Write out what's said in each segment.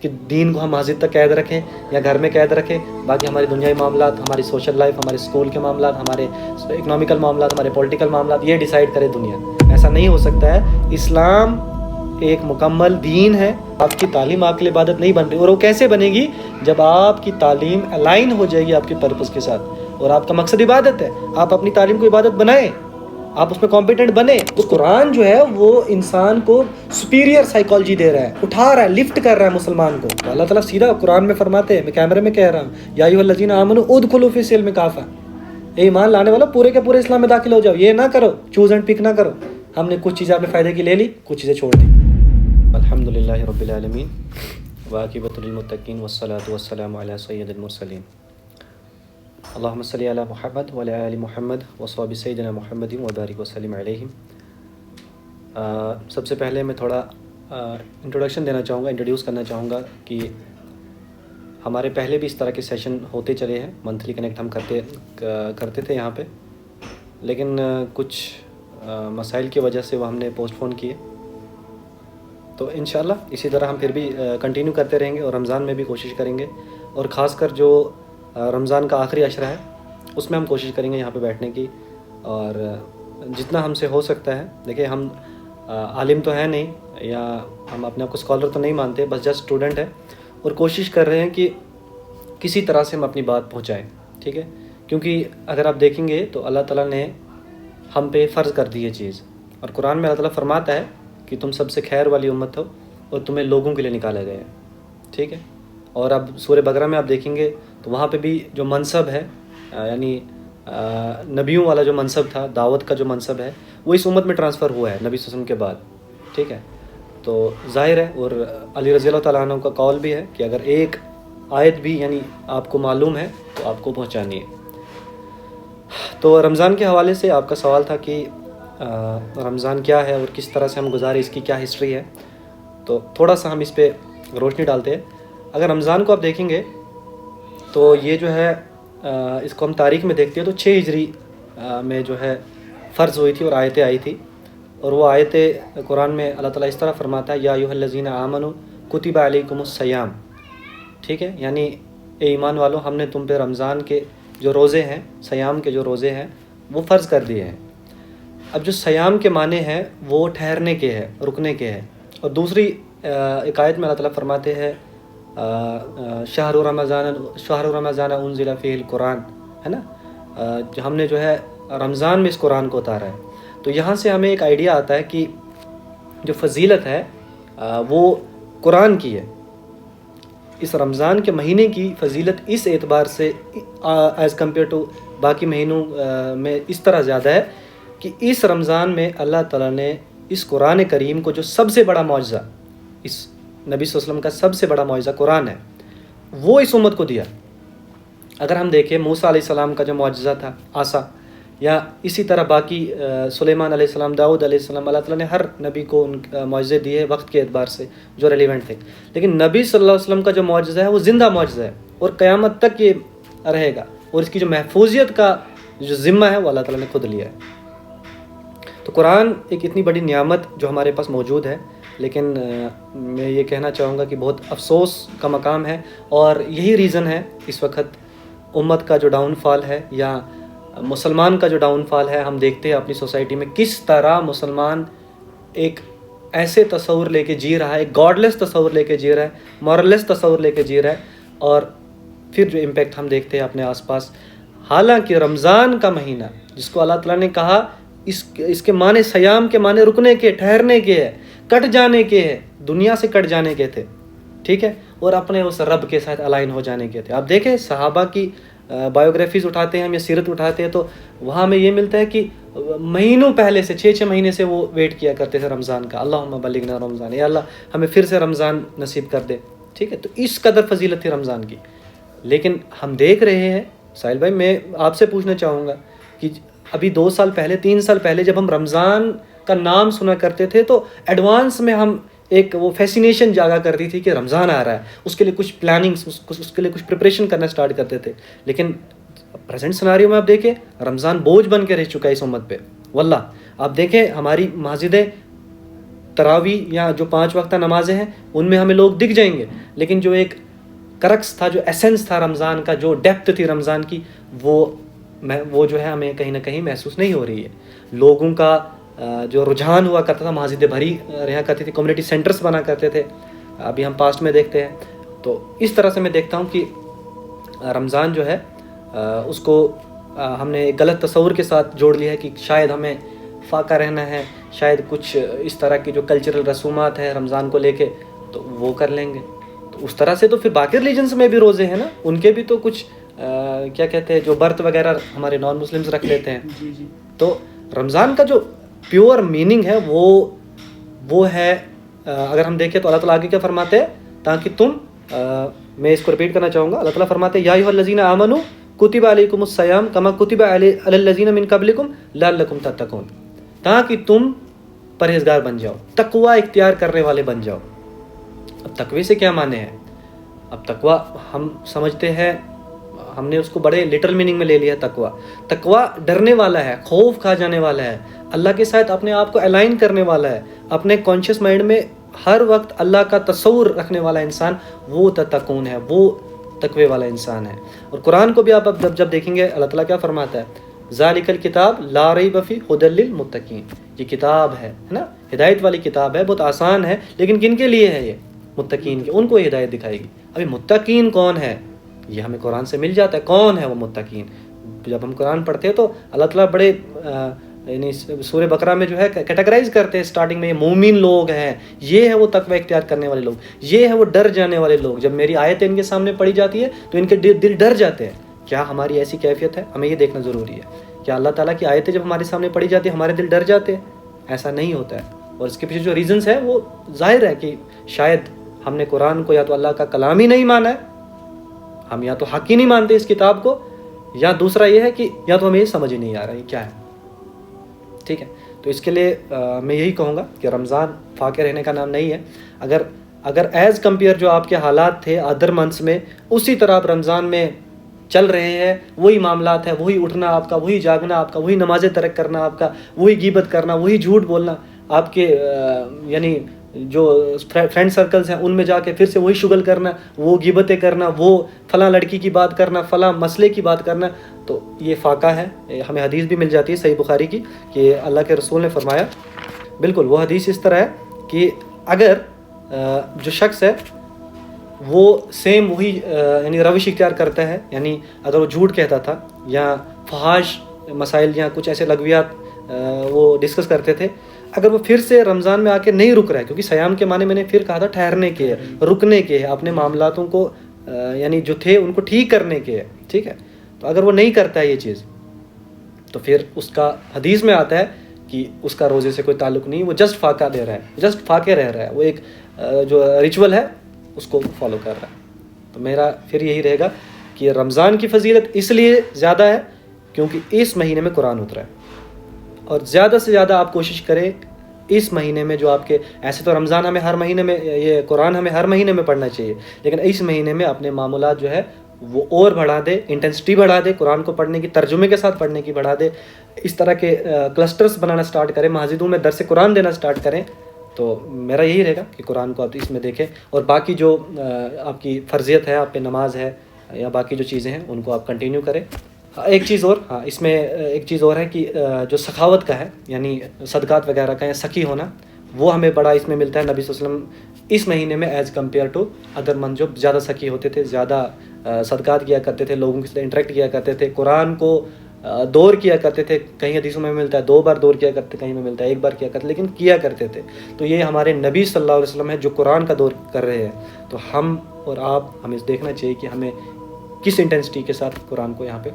کہ دین کو ہم مسجد تک قید رکھیں یا گھر میں قید رکھیں، باقی ہماری دنیائی معاملات، ہماری سوشل لائف، ہمارے اسکول کے معاملات، ہمارے اکنامیکل معاملات، ہمارے پولیٹیکل معاملات یہ ڈیسائیڈ کرے دنیا. ایسا نہیں ہو سکتا ہے. اسلام ایک مکمل دین ہے. آپ کی تعلیم آپ کے لیے عبادت نہیں بن رہی، اور وہ کیسے بنے گی؟ جب آپ کی تعلیم الائن ہو جائے گی آپ کے پرپس کے ساتھ، اور آپ کا مقصد عبادت ہے. آپ اپنی تعلیم کو عبادت بنائیں، آپ اس میں کمپیٹنٹ بنے. تو قرآن جو ہے وہ انسان کو سپیریئر سائیکالوجی دے رہا ہے، اٹھا رہا ہے، لفٹ کر رہا ہے مسلمان کو. اللہ تعالیٰ سیدھا قرآن میں فرماتے ہیں، میں کیمرے میں کہہ رہا ہوں، یا ایھا الذین آمنوا ادخلوا فی السلم کافہ، اے ایمان لانے والا پورے کے پورے اسلام میں داخل ہو جاؤ. یہ نہ کرو چوز اینڈ پک نہ کرو. ہم نے کچھ چیزیں اپنے فائدے کی لے لی، کچھ چیزیں چھوڑ دی. الحمدللہ رب العالمین وعاقبۃ للمتقین والصلاۃ والسلام علی سید المرسلین. اللہم صلی علی محمد وعلی آل محمد وصحب سیدنا محمد وبارک وسلم علیہم. سب سے پہلے میں تھوڑا انٹروڈکشن دینا چاہوں گا، انٹروڈیوس کرنا چاہوں گا کہ ہمارے پہلے بھی اس طرح کے سیشن ہوتے چلے ہیں. منتھلی کنیکٹ ہم کرتے تھے یہاں پہ، لیکن کچھ مسائل کی وجہ سے وہ ہم نے پوسٹ پون کیے. تو انشاءاللہ اسی طرح ہم پھر بھی کنٹینیو کرتے رہیں گے، اور رمضان میں بھی کوشش کریں گے، اور خاص کر جو رمضان کا آخری عشرہ ہے اس میں ہم کوشش کریں گے یہاں پہ بیٹھنے کی، اور جتنا ہم سے ہو سکتا ہے. دیکھیں ہم عالم تو ہیں نہیں، یا ہم اپنے آپ کو اسکالر تو نہیں مانتے، بس جسٹ اسٹوڈنٹ ہے، اور کوشش کر رہے ہیں کہ کسی طرح سے ہم اپنی بات پہنچائیں. ٹھیک ہے، کیونکہ اگر آپ دیکھیں گے تو اللہ تعالیٰ نے ہم پہ فرض کر دی یہ چیز، اور قرآن میں اللہ تعالیٰ فرماتا ہے کہ تم سب سے خیر والی امت ہو اور تمہیں لوگوں کے لیے نکالا گیا ہے. ٹھیک ہے، اور اب سورہ بقرہ میں آپ دیکھیں گے تو وہاں پہ بھی جو منصب ہے، یعنی نبیوں والا جو منصب تھا، دعوت کا جو منصب ہے، وہ اس امت میں ٹرانسفر ہوا ہے نبی صلی اللہ علیہ وسلم کے بعد. ٹھیک ہے، تو ظاہر ہے، اور علی رضی اللہ تعالیٰ عنہ کا قول بھی ہے کہ اگر ایک آیت بھی یعنی آپ کو معلوم ہے تو آپ کو پہنچانی ہے. تو رمضان کے حوالے سے آپ کا سوال تھا کہ رمضان کیا ہے اور کس طرح سے ہم گزارے، اس کی کیا ہسٹری ہے. تو تھوڑا سا ہم اس پہ روشنی ڈالتے ہیں. اگر رمضان کو آپ دیکھیں گے تو یہ جو ہے اس کو ہم تاریخ میں دیکھتے ہیں تو 6 ہجری میں جو ہے فرض ہوئی تھی اور آیتیں آئی تھی. اور وہ آیتیں قرآن میں اللہ تعالیٰ اس طرح فرماتا ہے، یا ایھا الذین آمنوا کتب علیکم الصیام. ٹھیک ہے، یعنی اے ایمان والو، ہم نے تم پہ رمضان کے جو روزے ہیں، سیام کے جو روزے ہیں وہ فرض کر دیے ہیں. اب جو سیام کے معنی ہیں وہ ٹھہرنے کے ہے، رکنے کے ہے. اور دوسری ایک آیت میں اللہ تعالیٰ فرماتے ہیں شہر رمضان انزل فیہ القرآن، ہے نا، جو ہم نے جو ہے رمضان میں اس قرآن کو اتارا ہے. تو یہاں سے ہمیں ایک آئیڈیا آتا ہے کہ جو فضیلت ہے وہ قرآن کی ہے. اس رمضان کے مہینے کی فضیلت اس اعتبار سے ایز کمپیئر ٹو باقی مہینوں میں اس طرح زیادہ ہے کہ اس رمضان میں اللہ تعالیٰ نے اس قرآن کریم کو، جو سب سے بڑا معجزہ، اس نبی صلی اللہ علیہ وسلم کا سب سے بڑا معجزہ قرآن ہے، وہ اس امت کو دیا. اگر ہم دیکھیں موسیٰ علیہ السلام کا جو معجزہ تھا عصا، یا اسی طرح باقی سلیمان علیہ السلام، داؤد علیہ السلام، اللہ تعالیٰ نے ہر نبی کو ان معجزے دیے وقت کے اعتبار سے جو ریلیونٹ تھے. لیکن نبی صلی اللہ علیہ وسلم کا جو معجزہ ہے وہ زندہ معجزہ ہے، اور قیامت تک یہ رہے گا، اور اس کی جو محفوظیت کا جو ذمہ ہے وہ اللہ تعالیٰ نے خود لیا ہے. تو قرآن ایک اتنی بڑی نعمت جو ہمارے پاس موجود ہے، لیکن میں یہ کہنا چاہوں گا کہ بہت افسوس کا مقام ہے، اور یہی ریزن ہے اس وقت امت کا جو ڈاؤن فال ہے، یا مسلمان کا جو ڈاؤن فال ہے. ہم دیکھتے ہیں اپنی سوسائٹی میں کس طرح مسلمان ایک ایسے تصور لے کے جی رہا ہے، ایک گاڈ لیس تصور لے کے جی رہا ہے، مورل لیس تصور لے کے جی رہا ہے. اور پھر جو امپیکٹ ہم دیکھتے ہیں اپنے آس پاس، حالانکہ رمضان کا مہینہ جس کو اللہ تعالیٰ نے کہا اس کے معنی سیام کے معنی رکنے کے، ٹھہرنے کے ہے، کٹ جانے کے ہے، دنیا سے کٹ جانے کے تھے. ٹھیک ہے، اور اپنے اس رب کے ساتھ الائن ہو جانے کے تھے. آپ دیکھیں صحابہ کی بایوگرافیز اٹھاتے ہیں ہم، یا سیرت اٹھاتے ہیں، تو وہاں میں یہ ملتا ہے کہ مہینوں پہلے سے 6 مہینے سے وہ ویٹ کیا کرتے تھے رمضان کا. اللہم بلغنا رمضان، یا اللہ ہمیں پھر سے رمضان نصیب کر دے. ٹھیک ہے، تو اس قدر فضیلت تھی رمضان کی. لیکن ہم دیکھ رہے ہیں ساحل بھائی، میں آپ سے پوچھنا چاہوں گا کہ ابھی 2 سال پہلے، 3 سال پہلے جب ہم رمضان کا نام سنا کرتے تھے تو ایڈوانس میں ہم ایک وہ فیسینیشن جاگا کرتی تھی کہ رمضان آ رہا ہے، اس کے لیے کچھ پلاننگس، اس کے لیے کچھ پریپریشن کرنا سٹارٹ کرتے تھے. لیکن پریزنٹ سناریو میں آپ دیکھیں رمضان بوجھ بن کے رہ چکا ہے اس امت پہ. واللہ آپ دیکھیں ہماری مسجدیں تراوی یا جو 5 وقتہ نمازیں ہیں ان میں ہمیں لوگ دکھ جائیں گے، لیکن جو ایک کرکس تھا، جو ایسنس تھا رمضان کا، جو ڈیپتھ تھی رمضان کی، وہ جو ہے ہمیں کہیں نہ کہیں محسوس نہیں ہو رہی ہے. لوگوں کا جو رجحان ہوا کرتا تھا، مسجدیں بھری رہا کرتی تھی، کمیونٹی سینٹرز بنا کرتے تھے، ابھی ہم پاسٹ میں دیکھتے ہیں. تو اس طرح سے میں دیکھتا ہوں کہ رمضان جو ہے اس کو ہم نے ایک غلط تصور کے ساتھ جوڑ لیا ہے کہ شاید ہمیں فاقہ رہنا ہے، شاید کچھ اس طرح کی جو کلچرل رسومات ہیں رمضان کو لے کے تو وہ کر لیں گے. تو اس طرح سے تو پھر باقی ریلیجنس میں بھی روزے ہیں نا، ان کے بھی تو کچھ کیا کہتے ہیں، جو برت وغیرہ ہمارے نان مسلمز رکھ لیتے ہیں. تو رمضان کا جو پیور میننگ ہے وہ ہے، اگر ہم دیکھیں تو اللہ تعالیٰ آگے کیا فرماتے ہیں، تاکہ تم میں اس کو ریپیٹ کرنا چاہوں گا. اللہ تعالیٰ فرماتے ہیں یا ایھا الذین آمنوا کتب علیکم الصیام کما کتب علی الذین من قبلکم لعلکم تتقون، تاکہ تم پرہیزگار بن جاؤ، تقوی اختیار کرنے والے بن جاؤ. اب تقوی سے کیا معنی ہے؟ اب تقوی ہم سمجھتے ہیں، ہم نے اس کو بڑے لٹرل میننگ میں لے لیا. تقوی ڈرنے والا ہے، خوف کھا جانے والا ہے، اللہ کے ساتھ اپنے آپ کو الائن کرنے والا ہے، اپنے کانشیس مائنڈ میں ہر وقت اللہ کا تصور رکھنے والا انسان، وہ تتقون ہے، وہ تقوی والا انسان ہے. اور قرآن کو بھی آپ اب جب دیکھیں گے، اللہ تعالیٰ کیا فرماتا ہے، ذالک الکتاب لا ریب فیہ ھدی للمتقین. یہ کتاب ہے نا، ہدایت والی کتاب ہے، بہت آسان ہے، لیکن کن کے لیے ہے یہ؟ متقین کے، ان کو ہدایت دکھائے گی. ابھی متقین کون ہے؟ یہ ہمیں قرآن سے مل جاتا ہے. کون ہے وہ متقین؟ جب ہم قرآن پڑھتے ہیں تو اللہ تعالیٰ بڑے یعنی سورہ بقرہ میں جو ہے کیٹیگرائز کرتے ہیں اسٹارٹنگ میں، یہ مومن لوگ ہیں، یہ ہے وہ تقوی اختیار کرنے والے لوگ، یہ ہے وہ ڈر جانے والے لوگ. جب میری آیتیں ان کے سامنے پڑھی جاتی ہے تو ان کے دل ڈر جاتے ہیں. کیا ہماری ایسی کیفیت ہے؟ ہمیں یہ دیکھنا ضروری ہے. کیا اللہ تعالیٰ کی آیتیں جب ہمارے سامنے پڑھی جاتی ہیں ہمارے دل ڈر جاتے ہیں؟ ایسا نہیں ہوتا ہے. اور اس کے پیچھے جو ریزنس ہے وہ ظاہر ہے کہ شاید ہم نے قرآن کو یا تو اللہ کا کلام ہی نہیں مانا ہے، ہم یا تو حق ہی نہیں مانتے اس کتاب کو، یا دوسرا یہ ہے کہ یا تو ہمیں یہ سمجھ ہی نہیں آ رہا ہے کیا ہے. ٹھیک ہے، تو اس کے لیے میں یہی کہوں گا کہ رمضان فاقے رہنے کا نام نہیں ہے. اگر ایز کمپیئر جو آپ کے حالات تھے ادر منتھس میں، اسی طرح آپ رمضان میں چل رہے ہیں، وہی معاملات ہیں، وہی اٹھنا آپ کا، وہی جاگنا آپ کا، وہی نمازیں ترک کرنا آپ کا، وہی غیبت کرنا، وہی جھوٹ بولنا آپ کے، یعنی جو فرینڈ سرکلز ہیں ان میں جا کے پھر سے وہی شغل کرنا، وہ غیبتیں کرنا، وہ فلاں لڑکی کی بات کرنا، فلاں مسئلے کی بات کرنا، تو یہ فاقہ ہے. ہمیں حدیث بھی مل جاتی ہے صحیح بخاری کی کہ اللہ کے رسول نے فرمایا، بالکل وہ حدیث اس طرح ہے کہ اگر جو شخص ہے وہ سیم وہی یعنی روش اختیار کرتا ہے، یعنی اگر وہ جھوٹ کہتا تھا یا فحاش مسائل یا کچھ ایسے لغویات وہ ڈسکس کرتے تھے، اگر وہ پھر سے رمضان میں آ کے نہیں رک رہا ہے، کیونکہ سیام کے معنی میں نے پھر کہا تھا ٹھہرنے کے ہے، رکنے کے ہے، اپنے معاملاتوں کو یعنی جو تھے ان کو ٹھیک کرنے کے ہے. ٹھیک ہے، تو اگر وہ نہیں کرتا ہے یہ چیز، تو پھر اس کا حدیث میں آتا ہے کہ اس کا روزے سے کوئی تعلق نہیں، وہ جسٹ فاقہ دے رہا ہے، جسٹ فاقے رہ رہا ہے، وہ ایک جو ریچول ہے اس کو فالو کر رہا ہے. تو میرا پھر یہی رہے گا کہ رمضان کی فضیلت اس لیے زیادہ ہے کیونکہ اس مہینے میں قرآن اترا ہے، اور زیادہ سے زیادہ آپ کوشش کریں اس مہینے میں جو آپ کے، ایسے تو رمضان ہمیں ہر مہینے میں، یہ قرآن ہمیں ہر مہینے میں پڑھنا چاہیے، لیکن اس مہینے میں اپنے معمولات جو ہے وہ اور بڑھا دے، انٹینسٹی بڑھا دے، قرآن کو پڑھنے کی، ترجمے کے ساتھ پڑھنے کی بڑھا دے، اس طرح کے کلسٹرز بنانا سٹارٹ کریں، مسجدوں میں درس قرآن دینا سٹارٹ کریں. تو میرا یہی رہے گا کہ قرآن کو آپ اس میں دیکھیں، اور باقی جو آپ کی فرضیت ہے، آپ پہ نماز ہے یا باقی جو چیزیں ہیں ان کو آپ کنٹینیو کریں. ایک چیز اور، اس میں ایک چیز اور ہے کہ جو سخاوت کا ہے، یعنی صدقات وغیرہ کا یا سخی ہونا، وہ ہمیں بڑا اس میں ملتا ہے. نبی صلی اللہ علیہ وسلم اس مہینے میں as compare to other month جو زیادہ سخی ہوتے تھے، زیادہ صدقات کیا کرتے تھے، لوگوں کے ساتھ انٹریکٹ کیا کرتے تھے، قرآن کو دور کیا کرتے تھے. کہیں حدیثوں میں ملتا ہے 2 بار دور کیا کرتے، کہیں میں ملتا ہے 1 بار کیا کرتے، لیکن کیا کرتے تھے. تو یہ ہمارے نبی صلی اللہ علیہ وسلم ہے جو قرآن کا دور کر رہے ہیں. تو ہم اور آپ ہمیں دیکھنا چاہیے کہ ہمیں کس انٹینسٹی کے ساتھ قرآن کو یہاں پہ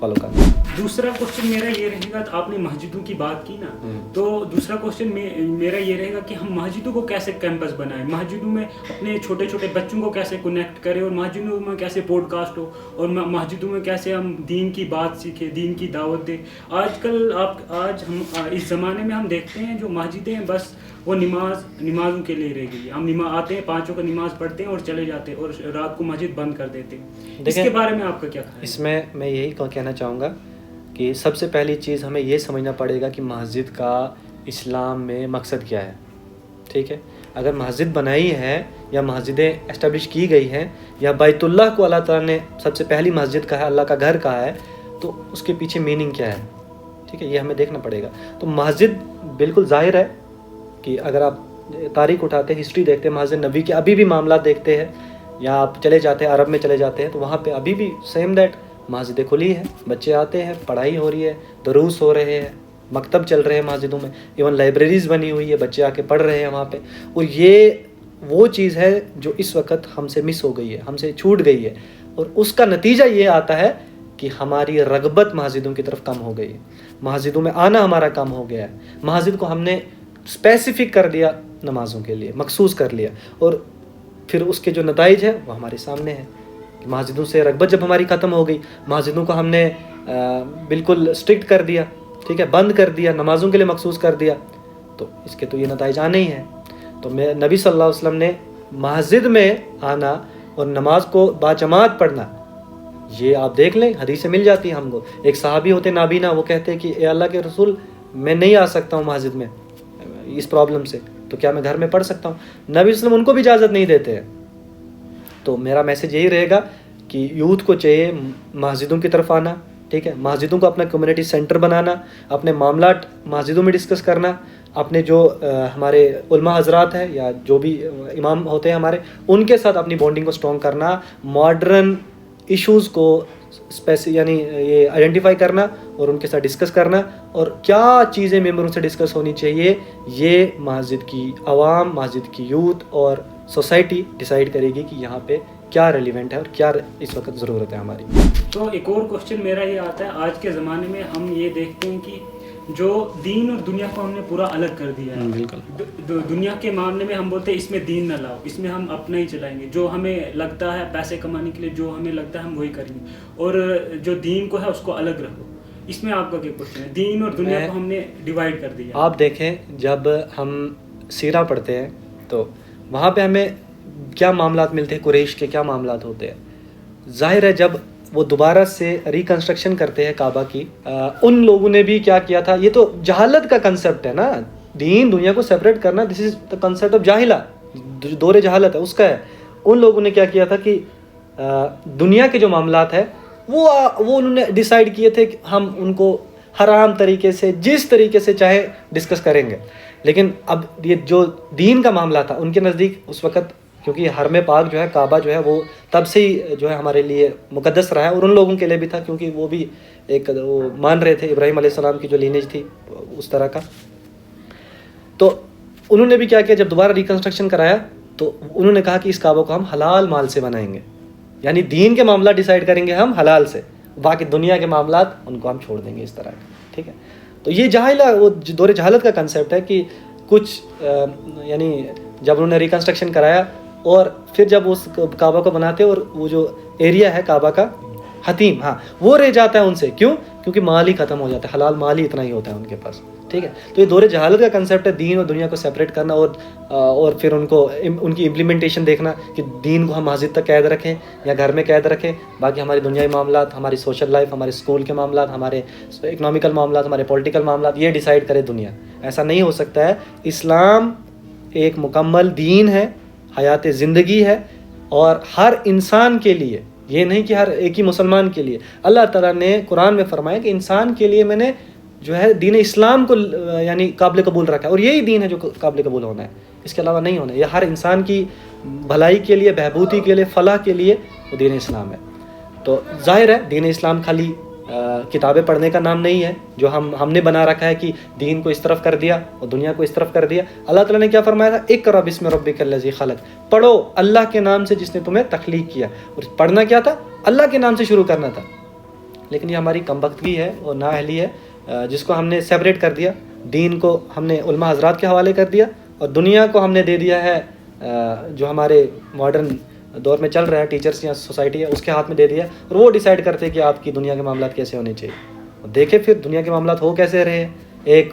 فالو کرنا. دوسرا کوشچن میرا یہ رہے گا، آپ نے مسجدوں کی بات کی نا، تو دوسرا کوشچن میرا یہ رہے گا کہ ہم مسجدوں کو کیسے کیمپس بنائیں، مسجدوں میں اپنے چھوٹے چھوٹے بچوں کو کیسے کنیکٹ کریں، اور مسجدوں میں کیسے پوڈ کاسٹ ہو، اور مسجدوں میں کیسے ہم دین کی بات سیکھیں، دین کی دعوت دیں. آج ہم اس زمانے میں ہم دیکھتے ہیں جو مسجدیں ہیں بس وہ نمازوں کے لیے رہ گئی. ہم آتے ہیں 5 کا نماز پڑھتے ہیں اور چلے جاتے ہیں، اور رات کو مسجد بند کر دیتے ہیں. اس کے بارے میں آپ کا کیا خیال ہے؟ اس میں یہی کہنا چاہوں گا کہ سب سے پہلی چیز ہمیں یہ سمجھنا پڑے گا کہ مسجد کا اسلام میں مقصد کیا ہے. ٹھیک ہے. اگر مسجد بنائی ہے یا مسجدیں اسٹیبلش کی گئی ہیں یا بیت اللہ کو اللہ تعالیٰ نے سب سے پہلی مسجد کہا ہے, اللہ کا گھر کہا ہے, تو اس کے پیچھے میننگ کیا ہے؟ ٹھیک ہے, یہ ہمیں دیکھنا پڑے گا. تو مسجد بالکل ظاہر ہے کہ اگر آپ تاریخ اٹھاتے ہیں, ہسٹری دیکھتے ہیں مسجد نبی کے ابھی بھی معاملات دیکھتے ہیں, یا آپ چلے جاتے ہیں عرب میں چلے جاتے ہیں, تو وہاں پہ ابھی بھی سیم دیٹ مسجدیں کھلی ہیں, بچے آتے ہیں, پڑھائی ہو رہی ہے, دروس ہو رہے ہیں, مکتب چل رہے ہیں مسجدوں میں, ایون لائبریریز بنی ہوئی ہے, بچے آ کے پڑھ رہے ہیں وہاں پہ. اور یہ وہ چیز ہے جو اس وقت ہم سے مس ہو گئی ہے, ہم سے چھوٹ گئی ہے, اور اس کا نتیجہ یہ آتا ہے کہ ہماری رغبت مسجدوں کی طرف کم ہو گئی ہے, مسجدوں میں آنا ہمارا کم ہو گیا ہے. مسجد کو ہم نے اسپیسیفک کر دیا, نمازوں کے لیے مخصوص کر لیا, اور پھر اس کے جو نتائج ہیں وہ ہمارے سامنے ہیں. مسجدوں سے رغبت جب ہماری ختم ہو گئی, مسجدوں کو ہم نے بالکل اسٹرکٹ کر دیا, ٹھیک ہے, بند کر دیا, نمازوں کے لیے مخصوص کر دیا, تو اس کے تو یہ نتائج آنے ہی ہیں. تو نبی صلی اللہ علیہ وسلم نے مسجد میں آنا اور نماز کو باجماعت پڑھنا, یہ آپ دیکھ لیں, حدیث سے مل جاتی ہے ہم کو. ایک صحابی ہوتے نابینا, وہ کہتے کہ اے اللہ کے رسول, میں نہیں آ سکتا ہوں مسجد میں اس پرابلم سے, تو کیا میں گھر میں پڑھ سکتا ہوں؟ نبی صلی اللہ علیہ وسلم ان کو بھی اجازت نہیں دیتے ہیں. تو میرا میسج یہی رہے گا کہ یوتھ کو چاہیے مسجدوں کی طرف آنا, ٹھیک ہے, مسجدوں کو اپنا کمیونٹی سینٹر بنانا, اپنے معاملات مسجدوں میں ڈسکس کرنا, اپنے جو ہمارے علماء حضرات ہیں یا جو بھی امام ہوتے ہیں ہمارے, ان کے ساتھ اپنی بانڈنگ کو اسٹرانگ کرنا, ماڈرن ایشوز کو یعنی یہ آئیڈینٹیفائی کرنا اور ان کے ساتھ ڈسکس کرنا, اور کیا چیزیں ممبروں سے ڈسکس ہونی چاہیے, یہ مسجد کی عوام, مسجد کی یوتھ اور سوسائٹی ڈیسائیڈ کرے گی کہ یہاں پہ کیا ریلیونٹ ہے اور کیا اس وقت ضرورت ہے ہماری. تو ایک اور کوشچن میرا یہ آتا ہے, آج کے زمانے میں ہم یہ دیکھتے ہیں کہ جو دین اور دنیا کو ہم نے پورا الگ کر دیا ہے. بالکل, دنیا کے معاملے میں ہم بولتے ہیں اس میں دین نہ لاؤ, اس میں ہم اپنا ہی چلائیں گے, جو ہمیں لگتا ہے پیسے کمانے کے لیے جو ہمیں لگتا ہے ہم وہی کریں گے, اور جو دین کو ہے اس کو الگ رکھو. اس میں آپ کا کیا کوشچن ہے؟ دین اور دنیا کو ہم نے ڈیوائڈ کر دیا. آپ دیکھیں, جب ہم سیرہ پڑھتے ہیں تو وہاں پہ ہمیں کیا معاملات ملتے ہیں, قریش کے کیا معاملات ہوتے ہیں. ظاہر ہے جب وہ دوبارہ سے ریکنسٹرکشن کرتے ہیں کعبہ کی, ان لوگوں نے بھی کیا کیا تھا, یہ تو جہالت کا کنسیپٹ ہے نا, دین دنیا کو سیپریٹ کرنا, دس از دا کنسیپٹ آف جاہلہ, دور جہالت ہے اس کا ہے. ان لوگوں نے کیا کیا تھا کہ دنیا کے جو معاملات ہے وہ انہوں نے ڈیسائیڈ کیے تھے کہ ہم ان کو حرام طریقے سے جس طریقے سے چاہے ڈسکس کریں گے. لیکن اب یہ جو دین کا معاملہ تھا ان کے نزدیک اس وقت, کیونکہ حرم پاک جو ہے, کعبہ جو ہے, وہ تب سے ہی جو ہے ہمارے لیے مقدس رہا ہے, اور ان لوگوں کے لیے بھی تھا کیونکہ وہ بھی ایک وہ مان رہے تھے ابراہیم علیہ السلام کی جو لینیج تھی اس طرح کا. تو انہوں نے بھی کیا کیا, جب دوبارہ ریکنسٹرکشن کرایا تو انہوں نے کہا کہ اس کعبہ کو ہم حلال مال سے بنائیں گے, یعنی دین کے معاملات ڈیسائیڈ کریں گے ہم حلال سے, باقی دنیا کے معاملات ان کو ہم چھوڑ دیں گے اس طرح. ٹھیک ہے, تو یہ جاہلہ, وہ دور جہالت کا کنسیپٹ ہے کہ کچھ یعنی جب انہوں نے ریکنسٹرکشن کرایا اور پھر جب اس کعبہ کو بناتے, اور وہ جو ایریا ہے کعبہ کا حتیم, ہاں, وہ رہ جاتا ہے ان سے, کیوں؟ کیونکہ مال ہی ختم ہو جاتا ہے, حلال مال ہی اتنا ہی ہوتا ہے ان کے پاس. ٹھیک ہے, تو یہ دور جہالت کا کنسیپٹ ہے, دین اور دنیا کو سیپریٹ کرنا, اور پھر ان کی امپلیمنٹیشن دیکھنا کہ دین کو ہم مسجد تک قید رکھیں یا گھر میں قید رکھیں, باقی ہماری دنیائی معاملات, ہماری سوشل لائف, ہمارے اسکول کے معاملات, ہمارے اکنامیکل معاملات, ہمارے پولیٹیکل معاملات, یہ ڈیسائیڈ کرے دنیا. ایسا نہیں ہو سکتا ہے. اسلام ایک مکمل دین ہے, حیات زندگی ہے, اور ہر انسان کے لیے, یہ نہیں کہ ہر ایک ہی مسلمان کے لیے. اللہ تعالیٰ نے قرآن میں فرمایا کہ انسان کے لیے میں نے جو ہے دین اسلام کو یعنی قابل قبول رکھا ہے, اور یہی دین ہے جو قابل قبول ہونا ہے, اس کے علاوہ نہیں ہونا ہے. یہ ہر انسان کی بھلائی کے لیے, بہبودی کے لیے, فلاح کے لیے وہ دین اسلام ہے. تو ظاہر ہے دین اسلام خالی کتابیں پڑھنے کا نام نہیں ہے جو ہم نے بنا رکھا ہے کہ دین کو اس طرف کر دیا اور دنیا کو اس طرف کر دیا. اللہ تعالیٰ نے کیا فرمایا تھا, اقرأ بسم ربک الذی خلق, پڑھو اللہ کے نام سے جس نے تمہیں تخلیق کیا. اور پڑھنا کیا تھا, اللہ کے نام سے شروع کرنا تھا. لیکن یہ ہماری کمبختگی ہے اور نااہلی ہے, جس کو ہم نے سیپریٹ کر دیا. دین کو ہم نے علماء حضرات کے حوالے کر دیا, اور دنیا کو ہم نے دے دیا ہے جو ہمارے ماڈرن دور میں چل رہا ہے, ٹیچرس یا سوسائٹی ہے, اس کے ہاتھ میں دے دیا, اور وہ ڈیسائیڈ کرتے ہیں کہ آپ کی دنیا کے معاملات کیسے ہونے چاہیے. اور دیکھیں پھر دنیا کے معاملات ہو کیسے رہے. ایک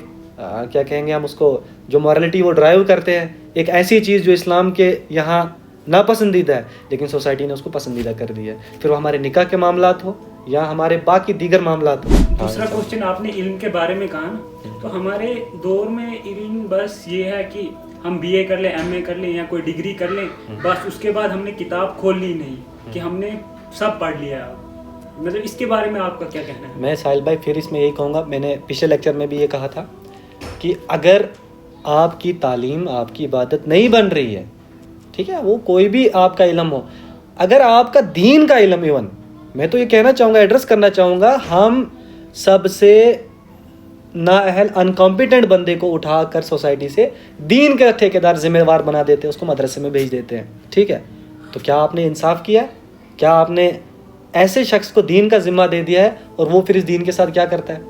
کیا کہیں گے ہم اس کو, جو مورالٹی وہ ڈرائیو کرتے ہیں, ایک ایسی چیز جو اسلام کے یہاں ناپسندیدہ ہے لیکن سوسائٹی نے اس کو پسندیدہ کر دیا ہے. پھر وہ ہمارے نکاح کے معاملات ہو یا ہمارے باقی دیگر معاملات. دوسرا کوشچن آپ نے علم کے بارے میں کہا نا, تو ہمارے دور میں علم بس یہ ہے کہ ہم بی اے کر لیں, ایم اے کر لیں یا کوئی ڈگری کر لیں, بس اس کے بعد ہم نے کتاب کھول لی نہیں کہ ہم نے سب پڑھ لیا. مطلب اس کے بارے میں آپ کا کیا کہنا ہے؟ میں ساحل بھائی پھر اس میں یہی کہوں گا, میں نے پچھلے لیکچر میں بھی یہ کہا تھا کہ اگر آپ کی تعلیم آپ کی عبادت نہیں بن رہی ہے, ٹھیک ہے, وہ کوئی بھی آپ کا علم ہو, اگر آپ کا دین کا علم ایون, میں تو یہ کہنا چاہوں گا, ایڈریس کرنا چاہوں گا, ہم سب سے نااہل انکمپیٹنٹ بندے کو اٹھا کر سوسائٹی سے دین کا ٹھیکیدار ذمہ وار بنا دیتے ہیں, اس کو مدرسے میں بھیج دیتے ہیں, ٹھیک ہے. تو کیا آپ نے انصاف کیا ہے؟ کیا آپ نے ایسے شخص کو دین کا ذمہ دے دیا ہے, اور وہ پھر اس دین کے ساتھ کیا کرتا ہے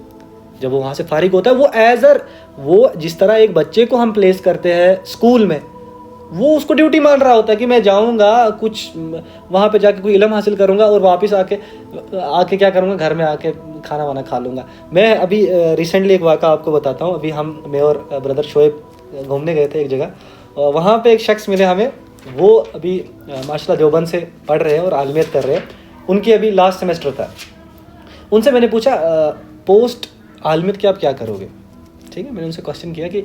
جب وہ وہاں سے فارغ ہوتا ہے؟ وہ جس طرح ایک بچے کو ہم پلیس کرتے ہیں اسکول میں, وہ اس کو ڈیوٹی مان رہا ہوتا ہے کہ میں جاؤں گا, کچھ وہاں پہ جا کے کوئی علم حاصل کروں گا, اور واپس آ کے کیا کروں گا, گھر میں آ کے کھانا وانا کھا لوں گا. میں ابھی ریسنٹلی ایک واقعہ آپ کو بتاتا ہوں. ابھی میں اور بردر شعیب گھومنے گئے تھے ایک جگہ, وہاں پہ ایک شخص ملے ہمیں, وہ ابھی ماشاء اللہ دیوبند سے پڑھ رہے ہیں اور عالمیت کر رہے ہیں, ان کی ابھی لاسٹ سیمسٹر تھا. ان سے میں نے پوچھا پوسٹ عالمیت کے آپ کیا کرو گے, ٹھیک ہے, میں نے ان سے کوشچن کیا کہ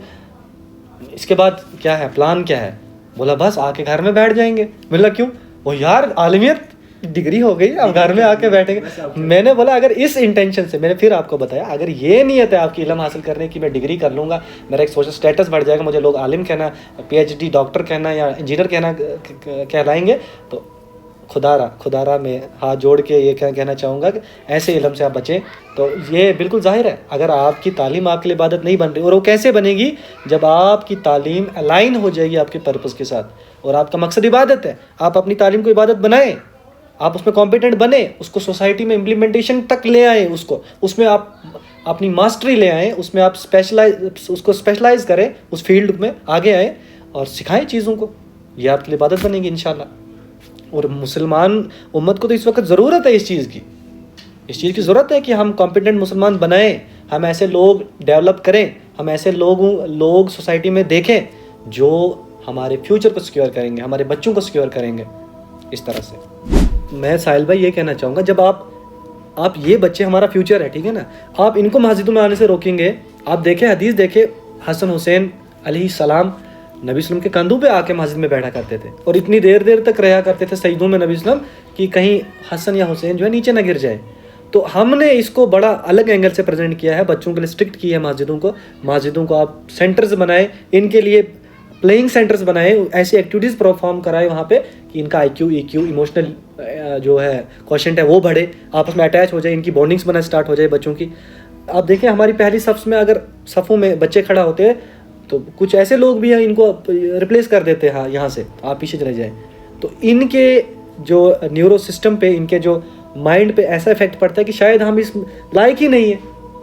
اس کے بعد کیا ہے, پلان کیا ہے. بولا بس آ کے گھر میں بیٹھ جائیں گے. بولا کیوں؟ وہ یار عالمیت ڈگری ہو گئی, اب گھر میں آ کے بیٹھیں گے. میں نے بولا اگر اس انٹینشن سے, میں نے پھر آپ کو بتایا, اگر یہ نیت ہے آپ کی علم حاصل کرنے کی, میں ڈگری کر لوں گا, میرا ایک سوشل اسٹیٹس بڑھ جائے گا, مجھے لوگ عالم کہنا, پی ایچ ڈی ڈاکٹر کہنا یا انجینئر کہلائیں گے, تو خدا را میں ہاتھ جوڑ کے یہ کہنا چاہوں گا کہ ایسے علم سے آپ بچیں. تو یہ بالکل ظاہر ہے, اگر آپ کی تعلیم آپ کے لیے عبادت نہیں بن رہی, اور وہ کیسے بنے گی جب آپ کی تعلیم الائن ہو جائے گی آپ کے پرپس کے ساتھ, اور آپ کا مقصد عبادت ہے, آپ اپنی تعلیم کو عبادت بنائیں, آپ اس میں کمپیٹنٹ بنیں, اس کو سوسائٹی میں امپلیمنٹیشن تک لے آئیں, اس میں آپ اپنی ماسٹری لے آئیں, اس میں آپ اس کو اسپیشلائز کریں, اس فیلڈ میں آگے آئیں اور سکھائیں چیزوں کو, یہ آپ کے لیے عبادت بنے گی انشاءاللہ. اور مسلمان امت کو تو اس وقت ضرورت ہے اس چیز کی ضرورت ہے کہ ہم کمپیٹنٹ مسلمان بنائیں, ہم ایسے لوگ ڈیولپ کریں, ہم ایسے لوگ سوسائٹی میں دیکھیں جو ہمارے فیوچر کو سیکیور کریں گے, ہمارے بچوں کو سیکیور کریں گے. اس طرح سے میں ساحل بھائی یہ کہنا چاہوں گا, جب آپ یہ بچے ہمارا فیوچر ہے, ٹھیک ہے نا, آپ ان کو مسجدوں میں آنے سے روکیں گے. آپ دیکھیں, حدیث دیکھیں, حسن حسین علیہ السلام نبی وسلم کے کندھوں پہ آ کے مسجد میں بیٹھا کرتے تھے, اور اتنی دیر تک رہا کرتے تھے سجدوں میں نبی وسلم, کہ کہیں حسن یا حسین جو ہے نیچے نہ گر جائے. تو ہم نے اس کو بڑا الگ اینگل سے پریزنٹ کیا ہے, بچوں کے لیے اسٹرکٹ کی ہے مسجدوں کو آپ سینٹرز بنائیں, ان کے لیے پلینگ سینٹرز بنائیں, ایسی ایکٹیویٹیز پرفارم کرائیں وہاں پہ کہ ان کا IQ EQ ایموشنل جو ہے کوشنٹ ہے وہ بڑھے, آپس میں اٹیچ ہو جائے, ان کی بانڈنگس بنا اسٹارٹ ہو جائے بچوں کی. آپ دیکھیں ہماری پہلی صف میں اگر صفوں میں بچے کھڑا ہوتے ہیں تو کچھ ایسے لوگ بھی ہیں ان کو ریپلیس کر دیتے ہیں, ہاں یہاں سے آپ پیچھے چلے جائیں. تو ان کے جو نیورو سسٹم پہ, ان کے جو مائنڈ پہ ایسا افیکٹ پڑتا ہے کہ شاید ہم اس لائق ہی نہیں ہے